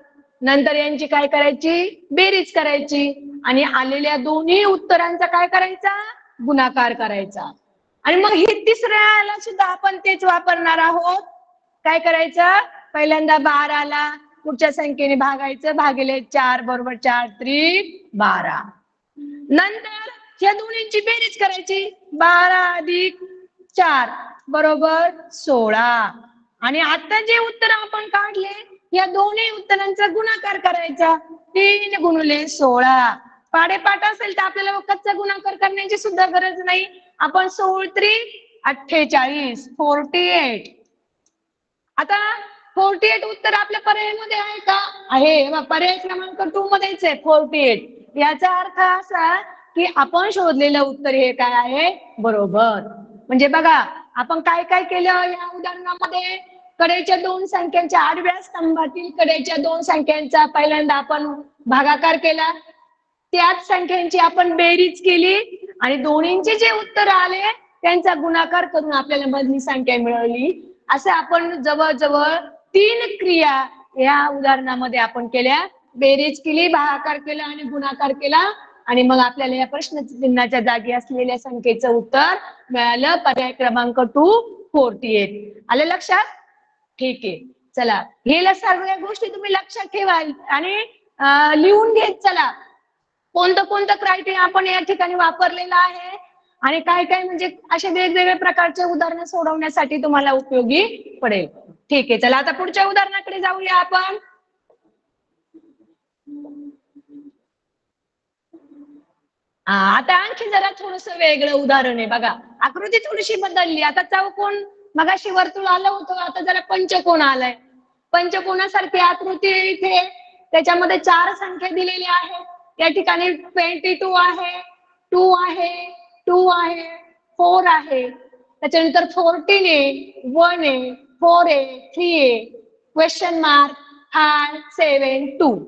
नंतर यांची काय करायची, बेरीज करायची, आणि आलेल्या दोन्ही उत्तरांचा काय करायचा, गुणाकार करायचा. आणि मग हे तिसऱ्याला सुद्धा आपण तेच वापरणार आहोत. काय करायचं, पहिल्यांदा 12ला पुढच्या संख्येने भागायचं, भागिले 4 बरोबर 4×3 = 12. नंतर या दोन्हींची बेरीज करायची, 12 अधिक 4 बरोबर 16. आणि आता जे उत्तर आपण काढले या दोन्ही उत्तरांचा गुणाकार करायचा, 3 गुणिले 16. पाडेपाठ असेल तर आपल्याला कच्चा गुणाकार करण्याची सुद्धा गरज नाही. आपण 16×3 = 48 48. आता 48 उत्तर आपल्या पर्यायामध्ये आहे का, आहे. पर्याय क्रमांक 2 मध्येच आहे 48. याचा अर्थ असा की आपण शोधलेलं उत्तर हे काय आहे, बरोबर. म्हणजे बघा आपण काय काय केलं या उदाहरणामध्ये, कडेच्या 2 संख्यांच्या आडव्या स्तंभातील कडेच्या 2 संख्यांचा पहिल्यांदा आपण भागाकार केला, त्याच संख्यांची आपण बेरीज केली, आणि दोन्हींचे जे उत्तर आले त्यांचा गुणाकार करून आपल्याला मधली संख्या मिळवली. असं आपण जवळजवळ 3 क्रिया या उदाहरणामध्ये आपण केल्या. बेरीज केली, भागाकार केला आणि गुणाकार केला, आणि मग आपल्याला या प्रश्नचिन्हाच्या जागी असलेल्या संख्येचं उत्तर मिळालं. पर्याय क्रमांक 2 48. आलं लक्षात? ठीक आहे. चला हे सगळ्या गोष्टी तुम्ही लक्षात ठेवा आणि लिहून घेत चला. कोणतं कोणतं क्रायटेरिया आपण या ठिकाणी वापरलेलं आहे, आणि काय काय म्हणजे असे वेगवेगळे प्रकारचे उदाहरणं सोडवण्यासाठी तुम्हाला उपयोगी पडेल. ठीक आहे, चला आता पुढच्या उदाहरणाकडे जाऊया आपण. आता आणखी जरा थोडस वेगळं उदाहरण आहे बघा. आकृती थोडीशी बदलली. आता चौकोन मगाशी वर्तुळ आलं होतं, आता जरा पंचकोन आलाय. पंचकोनासारखी आकृती इथे त्याच्यामध्ये 4 संख्या दिलेल्या आहेत. या ठिकाणी 22 आहे, 2 आहे, 2 आहे, 4 आहे, त्याच्यानंतर 14 आहे, 1 आहे, 4 आहे, 3 आहे, क्वेश्चन मार्क, 5, 7, 2.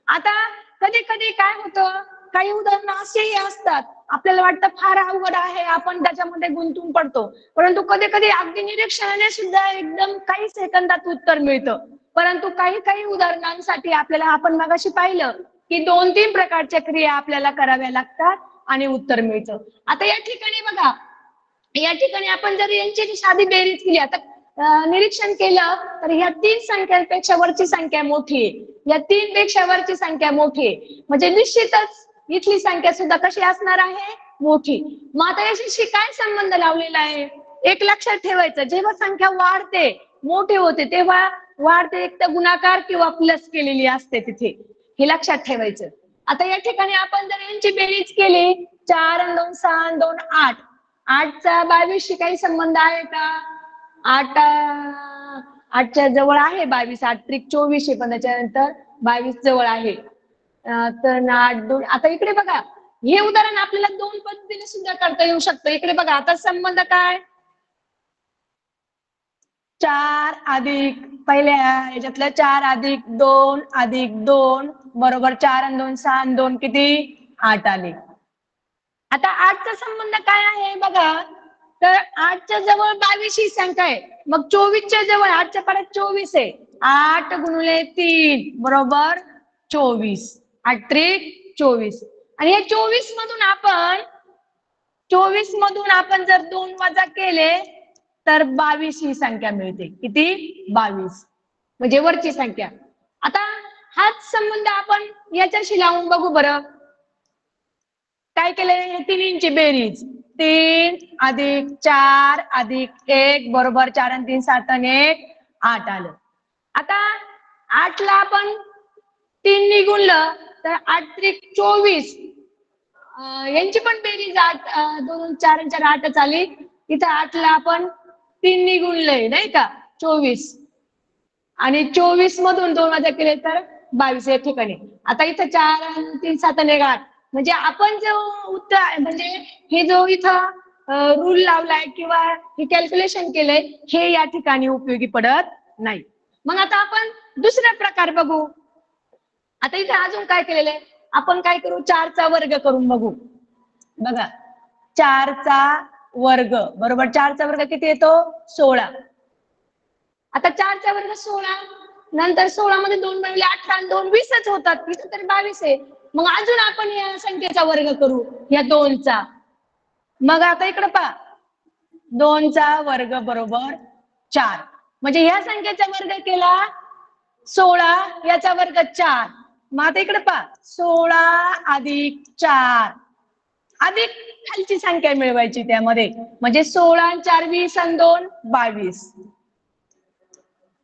आता कधी कधी काय होतं, काही उदाहरणं असेही असतात आपल्याला वाटतं फार अवघड आहे, आपण त्याच्यामध्ये गुंतून पडतो, परंतु कधी कधी अगदी निरीक्षणाने सुद्धा एकदम काही सेकंदात उत्तर मिळतं. परंतु काही काही उदाहरणांसाठी आपल्याला, आपण मगाशी पाहिलं की 2-3 प्रकारच्या क्रिया आपल्याला कराव्या लागतात आणि उत्तर मिळतं. आता या ठिकाणी बघा, या ठिकाणी आपण जर यांची साधी बेरीज केली, आता निरीक्षण केलं तर ह्या 3 संख्यांपेक्षा वरची संख्या मोठी आहे, या 3 पेक्षा वरची संख्या मोठी आहे, म्हणजे निश्चितच इथली संख्या सुद्धा कशी असणार आहे, मोठी. मग आता याच्याशी काय संबंध लावलेला आहे, एक लक्षात ठेवायचं, जेव्हा संख्या वाढते, मोठी होते, तेव्हा वाढते एक तर गुणाकार किंवा प्लस केलेली असते तिथे, हे लक्षात ठेवायचं. आता या ठिकाणी आपण जर यांची बेरीज केली, 4 आणि 2 6 आणि 2 8, 8चा 22 शी काही संबंध आहे का? 8च्या जवळ आहे 22, 8 त्रिक 24 आहे, पण त्याच्यानंतर 22 जवळ आहे. तर 8 2, आता इकडे बघा, हे उदाहरण आपल्याला 2 पद्धतीने सुद्धा करता येऊ शकतं. इकडे बघा, आता संबंध काय, 4 अधिक पहिल्या याच्यातलं 4 अधिक 2 अधिक 2 बरोबर 4 आणि 2 6 आणि 2 किती, 8 आले. आता 8चा संबंध काय आहे बघा, तर 8च्या जवळ 22 ही संख्या आहे, मग 24च्या जवळ 8च्या परत 24 आहे, 8 गुणिले 3 बरोबर 24, 8 त्रिक 24, आणि हे 24 मधून आपण जर 2 वजा केले तर 22 ही संख्या मिळते. किती, 22, म्हणजे वरची संख्या. आता हाच संबंध आपण याच्याशी लावून बघू बरं. काय केलंय, तिन्हींची बेरीज, 3 अधिक 4 अधिक 1 बरोबर 4 आणि 3 7 आणि 1 8 आलं. आता 8ला आपण 3 ने गुणलं तर 8 त्रिक 24, यांची पण बेरीज 8, 2 4 आणि 4 8च आली. इथं 8ला आपण 3 ने गुणलंय नाही का, 24, आणि 24 मधून 2 वजा केले तर 22 या ठिकाणी. आता इथं 4 आणि 3 7 आणि 1 8, म्हणजे आपण जो उत्तर, म्हणजे हे जो इथं रूल लावलाय किंवा हे कॅल्क्युलेशन केलंय, हे या ठिकाणी उपयोगी पडत नाही. मग आता आपण दुसरा प्रकार बघू. आता इथे अजून काय केलेलं आहे, आपण काय करू, 4चा वर्ग करून बघू. बघा, 4चा वर्ग बरोबर 4चा वर्ग किती येतो, 16. आता 4चा वर्ग 16, नंतर 16 मध्ये 2 मिळवले 18 आणि 2 20च होतात, इथं तरी 22 आहे. मग अजून आपण या संख्येचा वर्ग करू, या 2चा. मग आता इकडे पहा, 2चा वर्ग बरोबर 4, म्हणजे ह्या संख्येचा वर्ग केला 16, याचा वर्ग 4. मग आता इकडे पहा, 16 अधिक 4 अधिक खालची संख्या मिळवायची त्यामध्ये, म्हणजे 16 आणि 4 20 आणि 2 22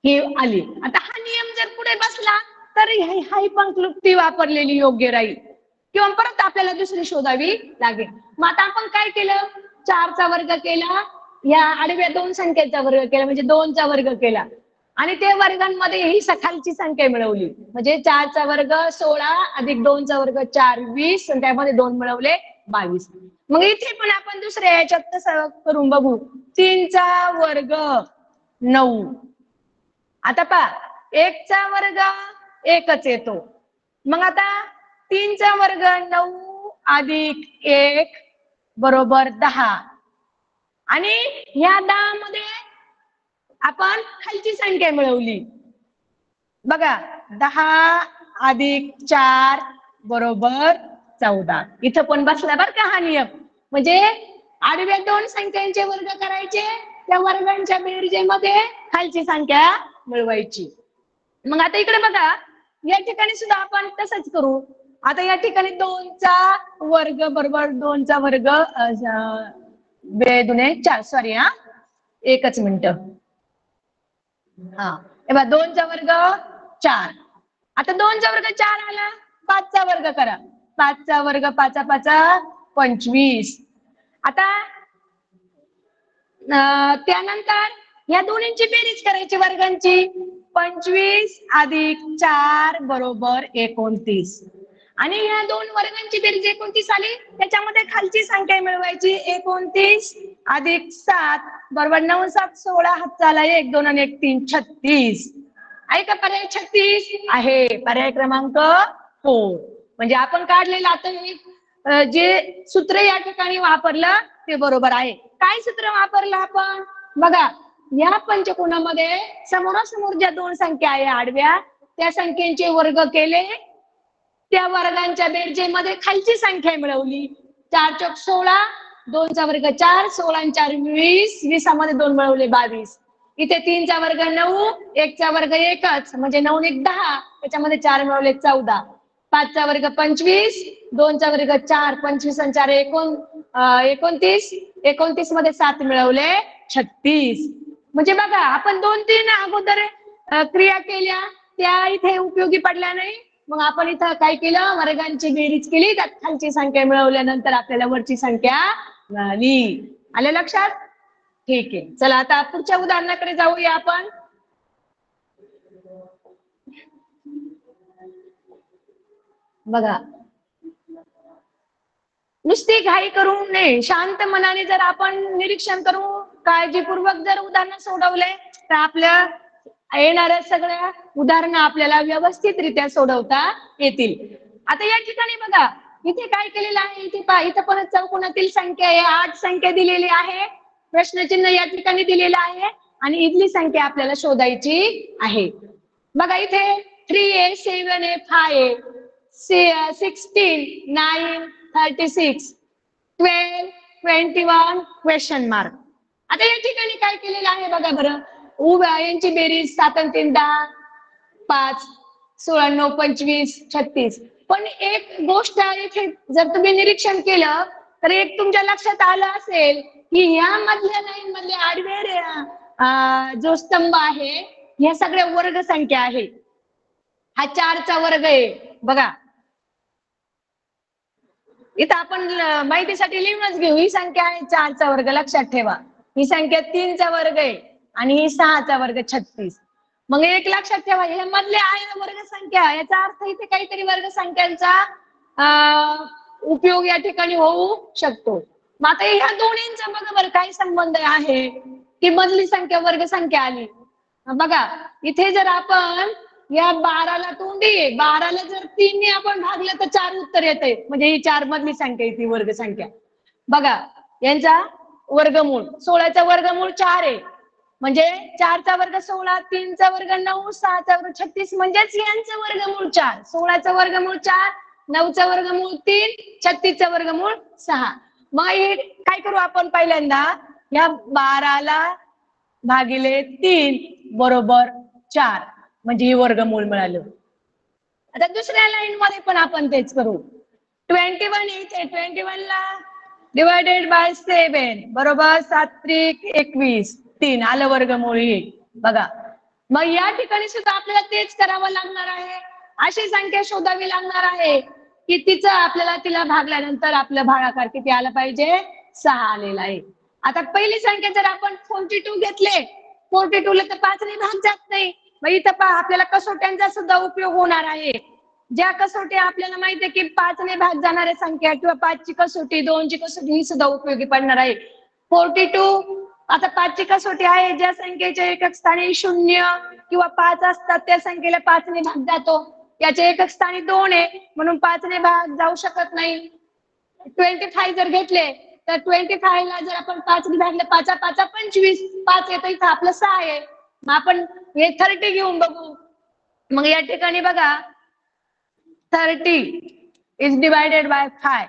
ही आली. आता हा नियम जर पुढे बसला तर ही पण क्लुप्ती वापरलेली योग्य राहील, किंवा परत आपल्याला दुसरी शोधावी लागेल. मग आता आपण काय केलं, 4चा वर्ग केला, या आडव्या 2 संख्येचा वर्ग केला, म्हणजे 2चा वर्ग केला, आणि त्या वर्गांमध्ये ही खालची संख्या मिळवली, म्हणजे 4चा वर्ग 16 अधिक 2चा वर्ग 4 20, आणि त्यामध्ये 2 मिळवले 22. मग इथे पण आपण दुसऱ्या याच्यात तसं करून बघू, 3चा वर्ग 9. आता पहा, 1चा वर्ग 1च येतो, मग आता 3चा वर्ग 9 अधिक 1 बरोबर 10, आणि ह्या 10 मध्ये आपण खालची संख्या मिळवली. बघा, 10 अधिक 4 बरोबर 14. इथं पण बसला बरं का हा नियम, म्हणजे आडव्या 2 संख्यांचे वर्ग करायचे, त्या वर्गांच्या बेरजेमध्ये खालची संख्या मिळवायची. मग आता इकडे बघा, या ठिकाणी सुद्धा आपण तसंच करू. आता या ठिकाणी 2चा वर्ग बरोबर 2चा वर्ग 2 4, सॉरी हा, एकच मिनिट. हा, हे बघा 2चा वर्ग 4. आता 2चा वर्ग 4 आला, 5चा वर्ग करा. 5चा वर्ग 5 5 25. आता त्यानंतर या दोन्हींची बेरीज करायची वर्गांची. 25 अधिक 4 बरोबर 29. आणि या दोन वर्गांची बेरीज 29 आली, त्याच्यामध्ये खालची संख्या मिळवायची. 29 अधिक 7 बरोबर 9 7 16 हाताला 1 2 आणि 1 3 36. आहे का पर्याय 36? आहे. पर्याय क्रमांक 4. म्हणजे आपण काढलेलं आता जे सूत्र या ठिकाणी वापरलं ते बरोबर आहे. काय सूत्र वापरलं आपण? बघा, या पंचकोनामध्ये समोरासमोर ज्या दोन संख्या आहे आडव्या, त्या संख्येचे वर्ग केले, त्या वर्गांच्या बेरजेमध्ये खालची संख्या मिळवली. 4 चौक 16, 2चा वर्ग 4, 16 आणि 4 20, 20मध्ये 2 मिळवले 22. इथे 3चा वर्ग 9, 1चा वर्ग 1च म्हणजे 9 1 10, त्याच्यामध्ये 4 मिळवले 14. 5चा वर्ग 25, 2चा वर्ग 4, 25 आणि 4 29, 29 मध्ये 7 मिळवले 36. म्हणजे बघा, आपण 2-3 अगोदर क्रिया केल्या, त्या इथे उपयोगी पडल्या नाही. मग आपण इथं काय केलं, वर्गांची बेरीज केली, त्यात खालची संख्या मिळवल्यानंतर आपल्याला वरची संख्या मिळाली. आलं लक्षात? ठीक आहे, चला आता पुढच्या उदाहरणाकडे जाऊया आपण. बघा, नुसती घाई करू नये, शांत मनाने जर आपण निरीक्षण करू, काळजीपूर्वक जर उदाहरण सोडवले, तर आपल्या येणाऱ्या सगळ्या उदाहरणं आपल्याला व्यवस्थितरित्या सोडवता येतील. आता या ठिकाणी बघा, इथे काय केलेलं आहे, इथे पहा, इथं पण चौकोनातील संख्या आहे, 8 संख्या दिलेली आहे. प्रश्नचिन्ह या ठिकाणी दिलेलं आहे आणि इथली संख्या आपल्याला शोधायची आहे. बघा, इथे 3 आहे, 7 आहे, 5 आहे, 16, 9, 36, 12, 21 क्वेश्चन मार्क. आता या ठिकाणी काय केलेलं आहे बघा बरं, यांची बेरीज 7 आणि 3 10, 5, 16 9 25 36. पण एक गोष्ट इथे जर तुम्ही निरीक्षण केलं, तर एक तुमच्या लक्षात आलं असेल की या मधल्या लाईन मधले आडवे जो स्तंभ आहे, ह्या सगळ्या वर्ग संख्या आहे. हा 4चा वर्ग आहे बघा. इथं आपण माहितीसाठी लिहूनच घेऊ, ही संख्या आहे 4चा वर्ग, लक्षात ठेवा. ही संख्या 3चा वर्ग आहे आणि ही 6चा वर्ग 36. मग एक लक्षात ठेवा, हे मधले आहे वर्ग संख्या, याचा अर्थ इथे काहीतरी वर्ग संख्यांचा उपयोग या ठिकाणी होऊ शकतो. मग आता ह्या दोन्हींचा बघा बरं काय संबंध आहे, की मधली संख्या वर्ग संख्या आली. बघा, इथे जर आपण या 12ला तोंडी, 12ला जर 3 ने आपण भागलं तर 4 उत्तर येते, म्हणजे ही 4 मधली संख्या आहे, ती वर्ग संख्या. बघा, यांचा वर्गमूळ 16चा वर्गमूळ 4 आहे, म्हणजे 4चा वर्ग 16, 3चा वर्ग 9, 6चा वर्ग 36, म्हणजेच यांचं वर्गमूळ 4. 16चा वर्गमूळ 4, 9चा वर्गमूळ 3, 36चा वर्गमूळ 6. मग हे काय करू आपण, पहिल्यांदा या 12ला भागिले 3 बरोबर 4, म्हणजे हे वर्गमूळ मिळालं. आता दुसऱ्या लाईन मध्ये पण आपण तेच करू. 21 इथे 21 ला डिवायडेड बाय 7 बरोबर 7 त्रिक 21, 3 आलं वर्गमूळ 1. बघा, मग या ठिकाणी सुद्धा आपल्याला तेच करावं लागणार आहे. अशी संख्या शोधावी लागणार आहे की तिचं आपल्याला तिला भागल्यानंतर आपलं भागाकार किती आला पाहिजे, 6 आलेला आहे. आता पहिली संख्या जर आपण 42 घेतले, 42 ला तर 5 ने भाग जात नाही. मग इथं पहा, आपल्याला कसोट्यांचा सुद्धा उपयोग होणार आहे. ज्या कसोटी आपल्याला माहिती आहे की 5 ने भाग जाणाऱ्या संख्या किंवा 5ची कसोटी, 2ची कसोटी, ही सुद्धा उपयोगी पडणार आहे. 42, आता 5ची कसोटी आहे, ज्या संख्येच्या एकक स्थानी 0 किंवा 5 असतात त्या संख्येला 5 ने भाग जातो. याच्या एकक स्थानी 2 आहे, म्हणून 5 ने भाग जाऊ शकत नाही. 25 जर घेतले तर 25 ला जर आपण 5 ने भागले, 5 5 25, 5 येतं, इथं आपलं 6 आहे. मग आपण हे 30 घेऊन बघू. मग या ठिकाणी बघा, 30 इज डिवायडेड बाय 5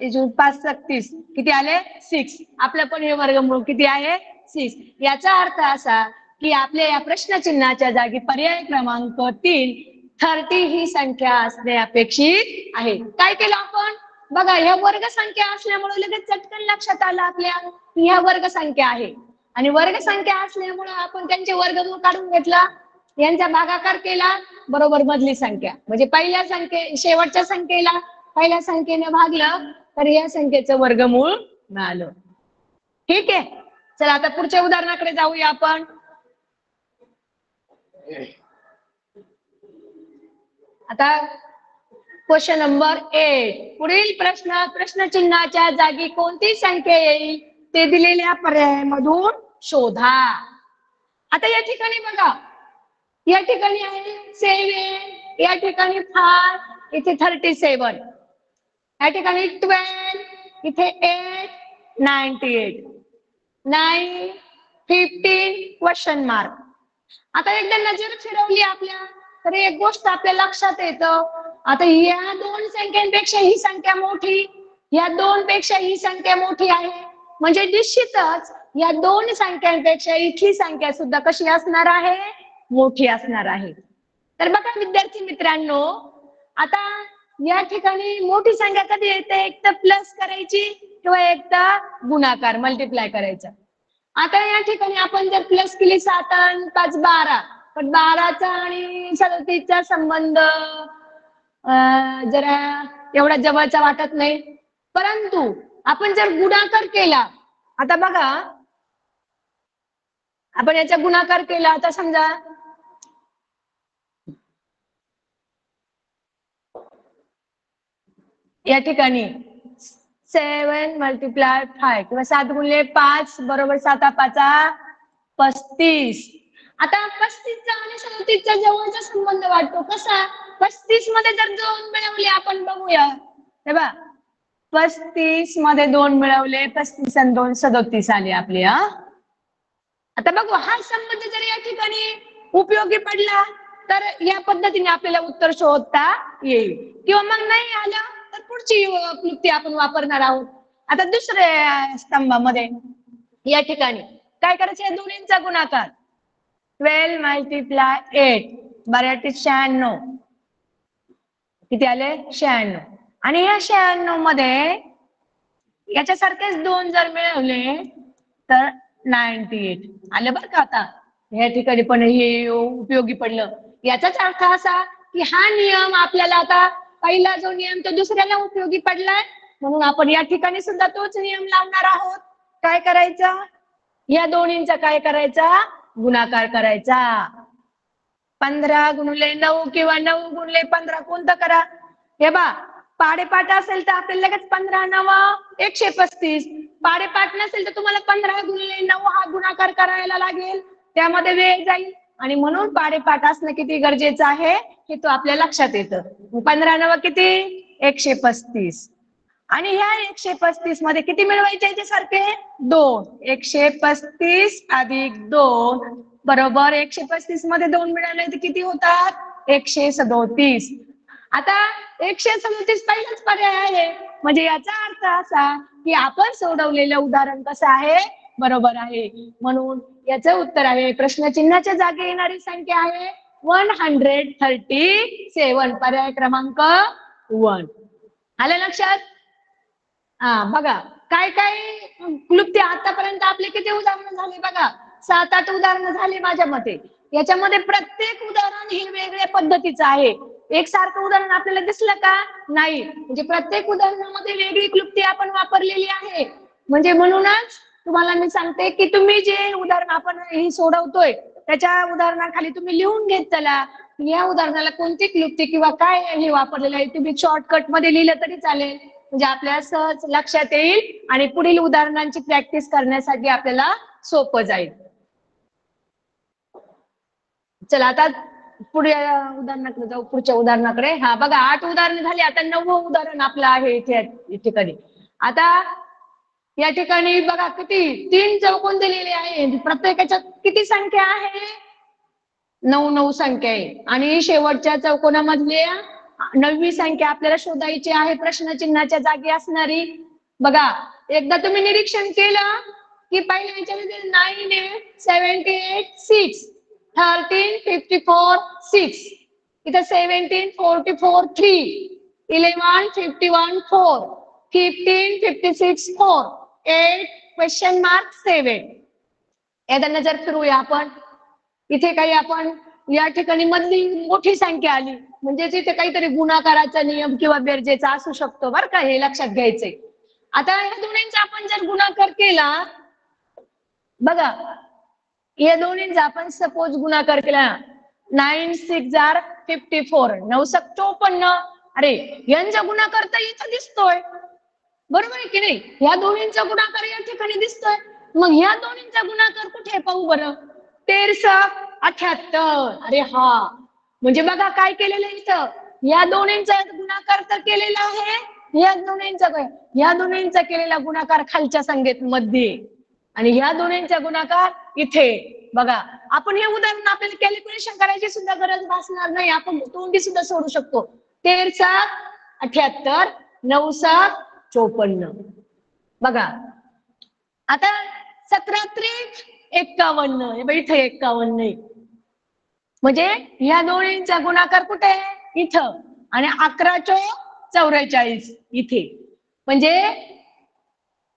इज 5 36, किती आले 6. आपलं पण हे वर्गमूळ किती आहे 6. याचा अर्थ असा की आपल्या या प्रश्नचिन्हाच्या जागी पर्याय क्रमांक 3 30 ही संख्या असणे अपेक्षित आहे. काय केलं आपण, बघा, ह्या वर्ग संख्या असल्यामुळे लगेच चटकन लक्षात आलं आपल्या ह्या वर्ग संख्या आहे. आणि वर्ग संख्या असल्यामुळे आपण त्यांचे वर्गमूळ काढून घेतला, यांचा भागाकार केला, बरोबर मधली संख्या म्हणजे पहिल्या शेवटच्या संख्येला पहिल्या संख्येने भागलं तर या संख्येचं वर्गमूळ मिळालं. ठीक आहे, चला आता पुढच्या उदाहरणाकडे जाऊया आपण. आता क्वेश्चन नंबर 8. पुढील प्रश्नचिन्हाच्या जागी कोणती संख्या येईल ते दिलेल्या पर्यायामधून शोधा. आता या ठिकाणी बघा, या ठिकाणी आहे 7, या ठिकाणी 5, इथे 37, या ठिकाणी 12, इथे 8, 98, 9, 15 क्वेश्चन मार्क. आता एकदा नजर फिरवली आपल्या तर एक गोष्ट आपल्या लक्षात येतं, आता या दोन संख्यांपेक्षा ही संख्या मोठी, या दोन पेक्षा ही संख्या मोठी आहे, म्हणजे निश्चितच या दोन संख्यांपेक्षा इथली संख्या सुद्धा कशी असणार आहे, मोठी असणार आहे. तर बघा विद्यार्थी मित्रांनो, आता या ठिकाणी मोठी संख्या कधी येते, एक तर प्लस करायची किंवा एक तर गुणाकार मल्टिप्लाय करायचा. आता या ठिकाणी आपण जर प्लस केली 7 आणि 5 12, पण 12चा आणि 37चा संबंध जरा एवढा जवळचा वाटत नाही. परंतु आपण जर गुणाकार केला, आता बघा आपण याचा गुणाकार केला, आता समजा या ठिकाणी 7 मल्टिप्लाय 5 किंवा 7 गुणिले 5 बरोबर 7 5 35. आता 35चा आणि 37चा जवळचा संबंध वाटतो. कसा? 35 मध्ये जर 2 मिळवले आपण बघूया, तेव्हा 35 मध्ये 2 मिळवले, 35 आणि 2 37 आले आपले. आता बघू हा संबंध जर या ठिकाणी उपयोगी पडला तर या पद्धतीने आपल्याला उत्तर शोधता येईल, किंवा मग नाही आलं तर पुढची क्लुप्ती आपण वापरणार आहोत. आता दुसऱ्या स्तंभामध्ये या ठिकाणी काय करायचं, या दोन्हींचा गुणाकार 12 मल्टिप्लाय 8 बऱ्याटी 96, किती आले 96. आणि या 96 मध्ये याच्यासारखेच 2 जर मिळवले तर 98 आलं बरं का. आता या ठिकाणी पण हे उपयोगी पडलं. याचाच अर्थ असा की हा नियम आपल्याला आता पहिला जो नियम तो दुसऱ्याला उपयोगी पडलाय, म्हणून आपण या ठिकाणी सुद्धा तोच नियम लावणार आहोत. काय करायचा, या दोन्हींचा काय करायचा, गुणाकार करायचा. 15 गुणिले 9 किंवा 9 गुणिले 15 कोणतं करा. हे बा पाडेपाठ असेल तर आपल्याला लगेच 15 9 135. पाडेपाठ नसेल तर तुम्हाला 15 गुणिले 9 हा गुणाकार करायला लागेल, त्यामध्ये वेळ जाईल, आणि म्हणून पाडेपाठ असणं किती गरजेचं आहे हे तो आपल्या लक्षात येतं. 15 9 किती 135. आणि ह्या 135 मध्ये किती मिळवायचे ते सारखे 2. 135 अधिक 2 बरोबर 135 मध्ये 2 मिळाले तर किती होतात 137. आता 137 पहिलाच पर्याय आहे, म्हणजे याचा अर्थ असा की आपण सोडवलेलं उदाहरण कसं आहे, बरोबर आहे. म्हणून याचं उत्तर आहे, प्रश्नचिन्हाच्या जागी येणारी संख्या आहे 137. पर्याय क्रमांक 1. आलं लक्षात? बघा काय काय क्लुप्ती आतापर्यंत आपले किती उदाहरण झाले बघा, 7-8 उदाहरण झाले माझ्या मते. याच्यामध्ये प्रत्येक उदाहरण हे वेगळ्या पद्धतीचं आहे. एकसारखं उदाहरण आपल्याला दिसलं का नाही, म्हणजे प्रत्येक उदाहरणामध्ये वेगळी क्लुप्ती आपण वापरलेली आहे. म्हणजे म्हणूनच तुम्हाला मी सांगते की तुम्ही जे उदाहरण आपण हे सोडवतोय त्याच्या उदाहरणाखाली तुम्ही लिहून घेत चला, या उदाहरणाला कोणती क्लुप्ती किंवा काय हे वापरलेलं आहे. तुम्ही शॉर्टकट मध्ये लिहिलं तरी चालेल, म्हणजे आपल्याला सहज लक्षात येईल आणि पुढील उदाहरणांची प्रॅक्टिस करण्यासाठी आपल्याला सोपं जाईल. चला आता पुढे उदाहरणाकडे जाऊ, पुढच्या उदाहरणाकडे. बघा 8 उदाहरण झाली, आता 9वं उदाहरण आपलं आहे इथे ठिकाणी. आता या ठिकाणी बघा किती 3 चौकोन दिलेले आहे, प्रत्येकाच्यात किती संख्या आहे 9 9 संख्या आहे, आणि शेवटच्या चौकोनामधले 9वी संख्या आपल्याला शोधायची आहे प्रश्नचिन्हाच्या जागी असणारी. बघा एकदा तुम्ही निरीक्षण केलं की पहिल्या याच्यामध्ये 9 78 6 13 54 6, इथं 17 44 3, 11 51 4, 15 56 4, 8 question mark 7. एकदा नजर फिरूया आपण. इथे काही आपण या ठिकाणी मधली मोठी संख्या आली म्हणजे इथे काहीतरी गुणाकाराचा नियम किंवा बेरजेचा असू शकतो बरं का, हे लक्षात घ्यायचंय. आता या दोन्हींचा आपण जर गुणाकार केला बघा, या दोन्हींचा आपण सपोज गुणाकार केला 9 6 जार 54 9 सक 54. अरे यांचा गुणाकार तर इथं दिसतोय बरोबर आहे की नाही, ह्या दोन्हींचा गुणाकार या ठिकाणी दिसतोय. मग ह्या दोन्हींचा गुणाकार कुठे पाहू बरं, 13 78. अरे हा, म्हणजे बघा काय केलेलं इथं, या दोन्हींचा गुणाकार तर केलेला आहे, या दोन्हींचा केलेला गुणाकार खालच्या संख्येत मध्ये आणि ह्या दोन्हींचा गुणाकार इथे. बघा आपण हे उदाहरण आपल्याला कॅल्क्युलेशन करायची सुद्धा गरज भासणार नाही, आपण तोंडी सुद्धा सोडू शकतो. 13 78 9 54. बघा आता 17 51 इथे 51 आहे म्हणजे ह्या दोन्हींचा गुणाकार कुठे आहे इथं आणि 11 44 इथे. म्हणजे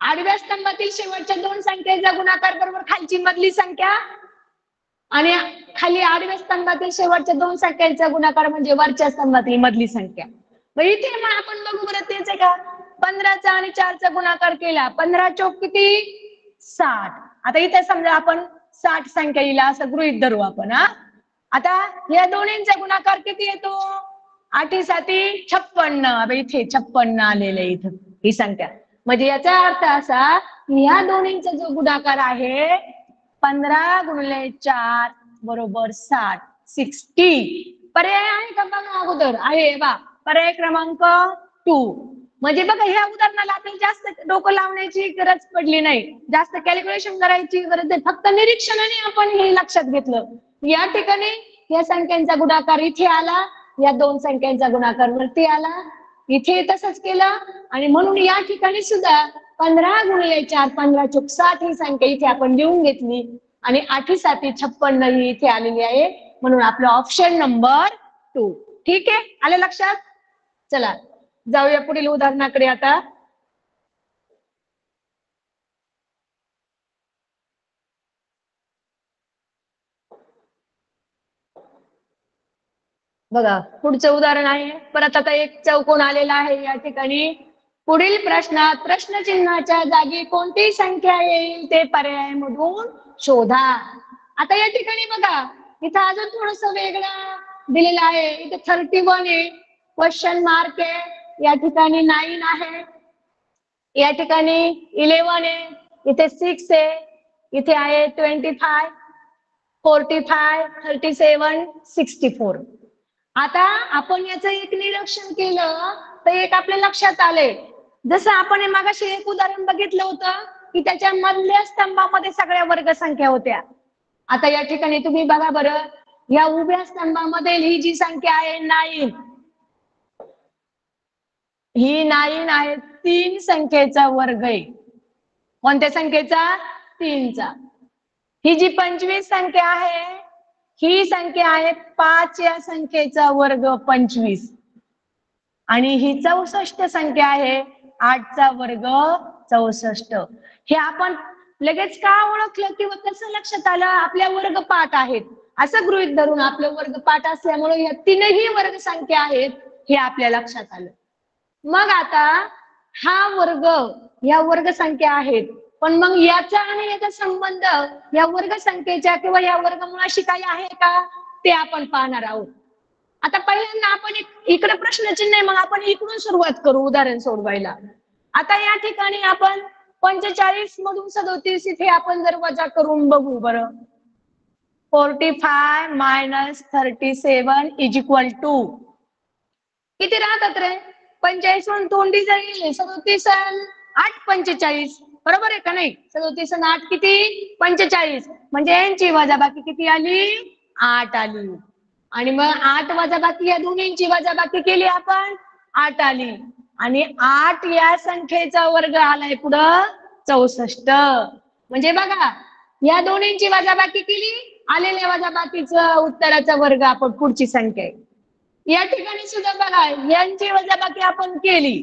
आडव्या स्तंभातील शेवटच्या दोन संख्येचा गुणाकार बरोबर खालची मधली संख्या आणि खाली आडव्या स्तंभातील शेवटच्या दोन संख्येचा गुणाकार म्हणजे वरच्या स्तंभातील मधली संख्या. मग इथे मग आपण बघू बरं तेच आहे का, 15चा आणि 4चा गुणाकार केला, 15 चौक किती 60. आता इथे समजा आपण 60 संख्या येईल असं गृहीत धरू आपण. आता या दोन्हींचा गुणाकार किती येतो, 8 7 56. इथे 56 आलेलं आहे इथं ही संख्या. म्हणजे याचा अर्थ असा की या दोन्हींचा जो गुणाकार आहे 15 गुणिले 4 बरोबर 60 60. पर्याय आहे का बघा अगोदर, आहे बा पर्याय क्रमांक 2. म्हणजे बघा ह्या उदाहरणाला आपल्याला जास्त डोकं लावण्याची गरज पडली नाही, जास्त कॅल्क्युलेशन करायची गरज नाही, फक्त निरीक्षणाने आपण हे लक्षात घेतलं. या ठिकाणी या संख्यांचा गुणाकार इथे आला, या दोन संख्यांचा गुणाकार वरती आला, इथे तसंच केलं आणि म्हणून या ठिकाणी सुद्धा 15 गुणिले 4 15 चौक 60 ही संख्या इथे आपण लिहून घेतली आणि 8 7 56 ही इथे आलेली आहे, म्हणून आपलं ऑप्शन नंबर 2. ठीक आहे, आलं लक्षात. चला जाऊया पुढील उदाहरणाकडे. आता बघा पुढचं उदाहरण आहे, परत आता एक चौकोन आलेला आहे या ठिकाणी. पुढील प्रश्नात प्रश्नचिन्हाच्या जागी कोणती संख्या येईल ते पर्यायामधून शोधा. आता या ठिकाणी बघा इथं अजून थोडस वेगळं दिलेलं आहे, इथे 31 आहे, क्वेश्चन मार्क आहे, या ठिकाणी 9 आहे, या ठिकाणी 11 आहे, इथे 6 आहे, इथे आहे 25 45 37 64. आता आपण याचं एक निरीक्षण केलं तर एक आपल्या लक्षात आले, जसं आपण मागाशी एक उदाहरण बघितलं होतं की त्याच्या मधल्या स्तंभामध्ये सगळ्या वर्ग संख्या होत्या. आता या ठिकाणी तुम्ही बघा बरं, या उभ्या स्तंभामध्ये ही जी संख्या आहे 9, ही 9 आहे, 3 संख्येचा वर्ग आहे. कोणत्या संख्येचा, 3चा. ही जी 25 संख्या आहे ही संख्या आहे 5 या संख्येचा वर्ग 25 आणि ही 64 संख्या आहे 8चा वर्ग 64. हे आपण लगेच का ओळखलं किंवा कसं लक्षात आलं, आपल्या वर्ग पाठ आहेत असं गृहीत धरून आपलं वर्ग पाठ असल्यामुळे या तीनही वर्ग संख्या आहेत हे आपल्या लक्षात आलं. मग आता हा वर्ग या वर्ग संख्या आहेत, पण मग याचा आणि याचा संबंध या वर्ग संख्येच्या किंवा या वर्गमुळाशी काही आहे का ते आपण पाहणार आहोत. आता पहिल्यांदा आपण इकडे प्रश्नचिन्ह आहे, मग आपण इकडून सुरुवात करू उदाहरण सोडवायला. आता या ठिकाणी आपण 45 मधून 37 इथे आपण जर वजा करून बघू बरं, 45 मायनस 37 इज इक्वल टू किती राहतात रे, 45 म्हणून तोंडी जर गेले 37 8 45 बरोबर आहे का नाही, 37 आणि 8 किती 45, म्हणजे यांची वजाबाकी किती आली 8 आली आणि मग 8 वजाबाकी या दोन्हींची वजाबाकी केली आपण 8 आली आणि 8 या संख्येचा वर्ग आलाय पुढं 64. म्हणजे बघा या दोन्हींची वजाबाकी केली, आलेल्या वजाबाकीचं उत्तराचा वर्ग आपण पुढची संख्या आहे. या ठिकाणी सुद्धा बघा यांची वजाबाकी आपण केली,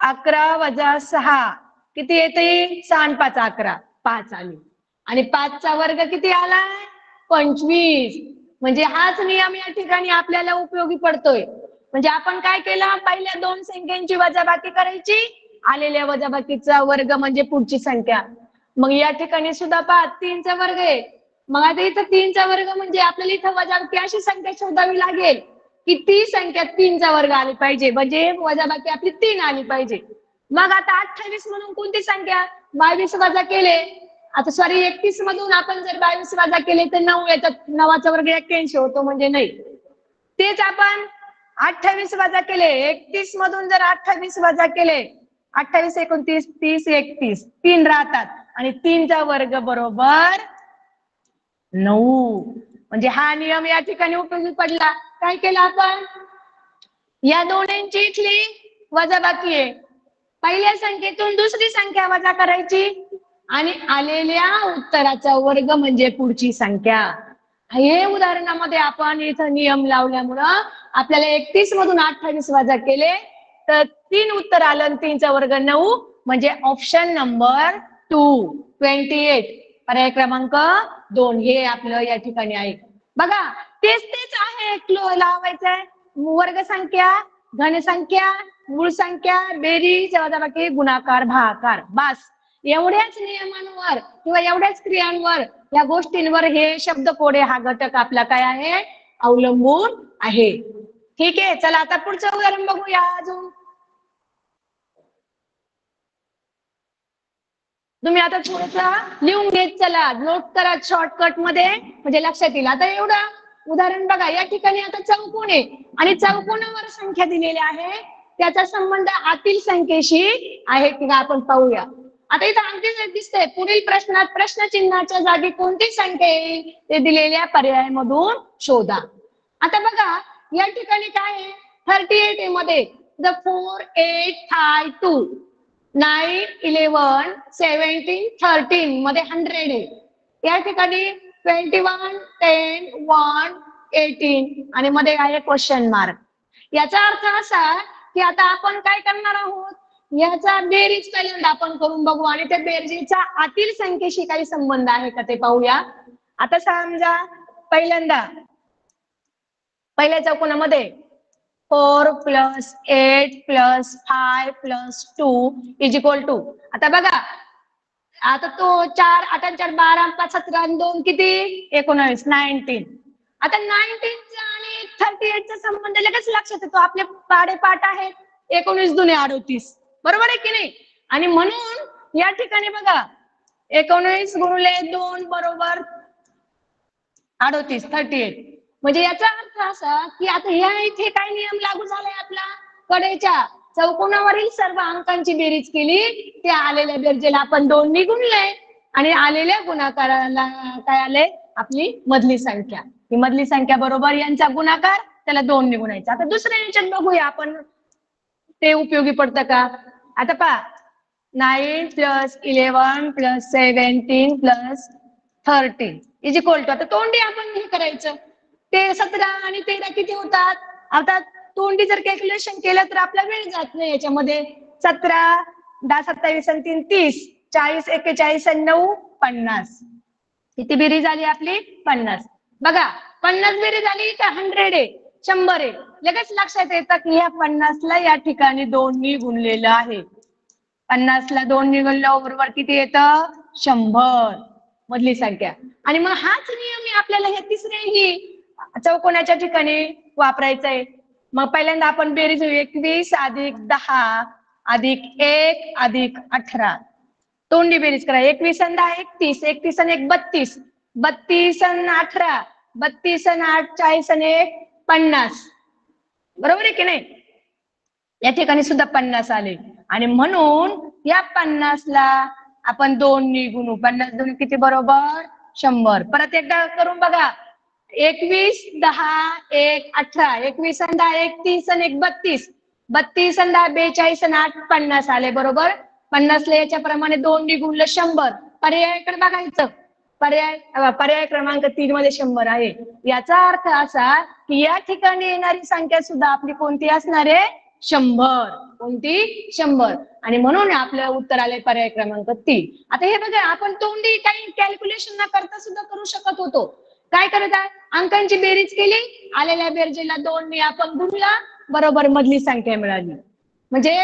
11 वजा 6 किती येते 6 आणि 5 11 5 आली आणि 5चा वर्ग किती आलाय 25. म्हणजे हाच नियम या ठिकाणी आपल्याला उपयोगी पडतोय. म्हणजे आपण काय केलं पहिल्या दोन संख्यांची वजाबाकी करायची आलेल्या वजाबाकीचा वर्ग म्हणजे पुढची संख्या. मग या ठिकाणी सुद्धा 3चा वर्ग आहे. मग आता इथं 3चा वर्ग म्हणजे आपल्याला इथं वजाबाकी अशी संख्या शोधावी लागेल की ती संख्या 3चा वर्ग आली पाहिजे म्हणजे वजाबाकी आपली 3 आली पाहिजे. मग आता 28 म्हणून कोणती संख्या 22 वजा केले आता सॉरी 31 मधून आपण जर 22 वजा केले तर 9 येतात 9चा वर्ग 81 होतो म्हणजे नाही. तेच आपण 28 वजा केले 31 मधून जर 28 वजा केले 28 29 30 31 3 राहतात आणि 3चा वर्ग बरोबर 9. म्हणजे हा नियम या ठिकाणी उपयोगी पडला. काय केलं आपण या दोन्हींची इथली वजाबाकी आहे पहिल्या संख्येतून दुसरी संख्या वजा करायची आणि आलेल्या उत्तराचा वर्ग म्हणजे पुढची संख्या. हे उदाहरणामध्ये आपण इथं नियम लावल्यामुळं आपल्याला 31 मधून 28 वजा केले तर 3 उत्तर आलं आणि 3चा वर्ग 9 म्हणजे ऑप्शन नंबर 2 28 पर्याय क्रमांक 2 हे आपलं या ठिकाणी आहे. बघा तेच आहे लावायचंय वर्ग संख्या घनसंख्या मूळ संख्या बेरीज वजाबाकी गुणाकार भागाकार बस एवढ्याच नियमांवर किंवा एवढ्याच क्रियांवर या गोष्टींवर हे शब्द कोडे हा घटक आपला काय आहे अवलंबून आहे. ठीक आहे चला आता पुढचं उदाहरण बघूया. अजून तुम्ही आता थोडंसं लिहून घेत चला नोट करा शॉर्टकट मध्ये म्हणजे लक्षात येईल. आता एवढं उदाहरण बघा या ठिकाणी आता चौकोन आहे आणि चौकोनावर संख्या दिलेली आहे त्याचा संबंध आतील संख्येशी आहे की आपण पाहूया. आता इथं अगदी दिसतंय पुढील प्रश्नात प्रश्नचिन्हाच्या जागी कोणती संख्या येईल ते दिलेल्या पर्यायामधून शोधा. आता बघा या ठिकाणी काय आहे 38 मध्ये द 4 8 5 2 9 11 17 13 मध्ये 100 आहे. या ठिकाणी 21 10 1 18 आणि मध्ये आहे क्वेश्चन मार्क. याचा अर्थ असा की आता आपण काय करणार आहोत याचा बेरीज पहिल्यांदा आपण करून बघू आणि त्या बेरजेचा आतील संख्येशी काही संबंध आहे का ते पाहूया. आता समजा पहिल्यांदा पहिल्या चौकोनामध्ये 4 + 8 + 5 + 2 = आता बघा आता तो 4 8 4 12 5 17 आणि 2 किती 19 19. आता 19 आणि 38 चा संबंध लगेच लक्षात येतो आपले पाढेपाठ आहेत 19 दुने 38 बरोबर आहे की नाही. आणि म्हणून या ठिकाणी बघा 19 × 2 = 38 38 म्हणजे याचा अर्थ असा की आता ह्या इथे काय नियम लागू झालाय आपला कडेच्या चौकोनावरील सर्व अंकांची बेरीज केली त्या आलेल्या बेरजेला आपण 2 ने गुणले आणि आलेल्या गुणाकाराला काय आले आपली मधली संख्या. ही मधली संख्या बरोबर यांचा गुणाकार त्याला 2 ने गुणायचा. आता दुसऱ्या याच्यात बघूया आपण ते उपयोगी पडतं का. आता पहा 9 + 11 + 17 + 13 = आता तोंडी आपण हे करायचं ते 17 आणि 13 किती होतात. आता तोंडी जर कॅल्क्युलेशन केलं तर आपला वेळ जात नाही याच्यामध्ये 17 10 27 आणि 3 30 40 41 आणि 9 50 किती बेरीज झाली आपली 50. बघा 50 बेरीज झाली का 100 आहे 100 आहे. लगेच लक्षात येतं की या 50 ला या ठिकाणी 2 ने गुणलेलं आहे. 50 ला 2 ने गुणलं बरोबर किती येतं 100 मधली संख्या. आणि मग हाच नियम आपल्याला हे तिसऱ्याही चौकोनाच्या ठिकाणी वापरायचा आहे. मग पहिल्यांदा आपण बेरीज 21 + 10 + 1 + 18 तोंडी बेरीज करा 21 आणि 10 31 31 आणि 1 32 32 आणि 18 32 आणि 8 40 आणि 1 50 बरोबर आहे की नाही. या ठिकाणी सुद्धा 50 आले आणि म्हणून या 50 ला आपण 2 ने गुणू 50 2 किती बरोबर 100. परत एकदा करून बघा 21 10 1 18 21 आणि 10 31 आणि 1 32 32 आणि 10 42 आणि 8 50 आले बरोबर. 50 ला याच्याप्रमाणे 2 ने गुणलं 100. पर्यायाकडे बघायचं पर्याय क्रमांक 3 मध्ये 100 आहे. याचा अर्थ असा की या ठिकाणी येणारी संख्या सुद्धा आपली कोणती असणार आहे 100. कोणती? 100. आणि म्हणून आपलं उत्तर आले पर्याय क्रमांक 3. आता हे बघा, आपण तोंडी काही कॅल्क्युलेशन न करता सुद्धा करू शकत होतो. काय करत आहे? अंकांची बेरीज केली, आलेल्या बेरजेला 2 ने आपण गुणला, बरोबर मधली संख्या मिळाली. म्हणजे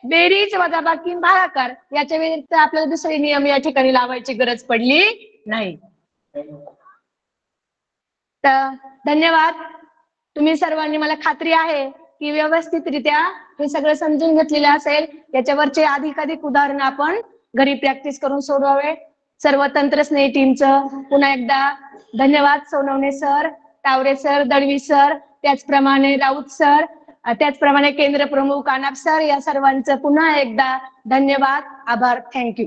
बेरीज वजाबाकी भागाकार याच्या व्यतिरिक्त आपल्याला दुसरे नियम या ठिकाणी लावायची गरज पडली नाही. तर धन्यवाद. तुम्ही सर्वांनी, मला खात्री आहे की व्यवस्थितरित्या हे सगळं समजून घेतलेलं असेल. याच्यावरचे अधिकाधिक उदाहरण आपण घरी प्रॅक्टिस करून सोडवावे. सर्व तंत्रस्नेही टीमचं पुन्हा एकदा धन्यवाद. Sonawane sir, Taware sir, Dalvi sir, त्याचप्रमाणे राऊत सर, त्याचप्रमाणे केंद्र प्रमुख अनाप सर, या सर्वांचं पुन्हा एकदा धन्यवाद, आभार, थँक्यू.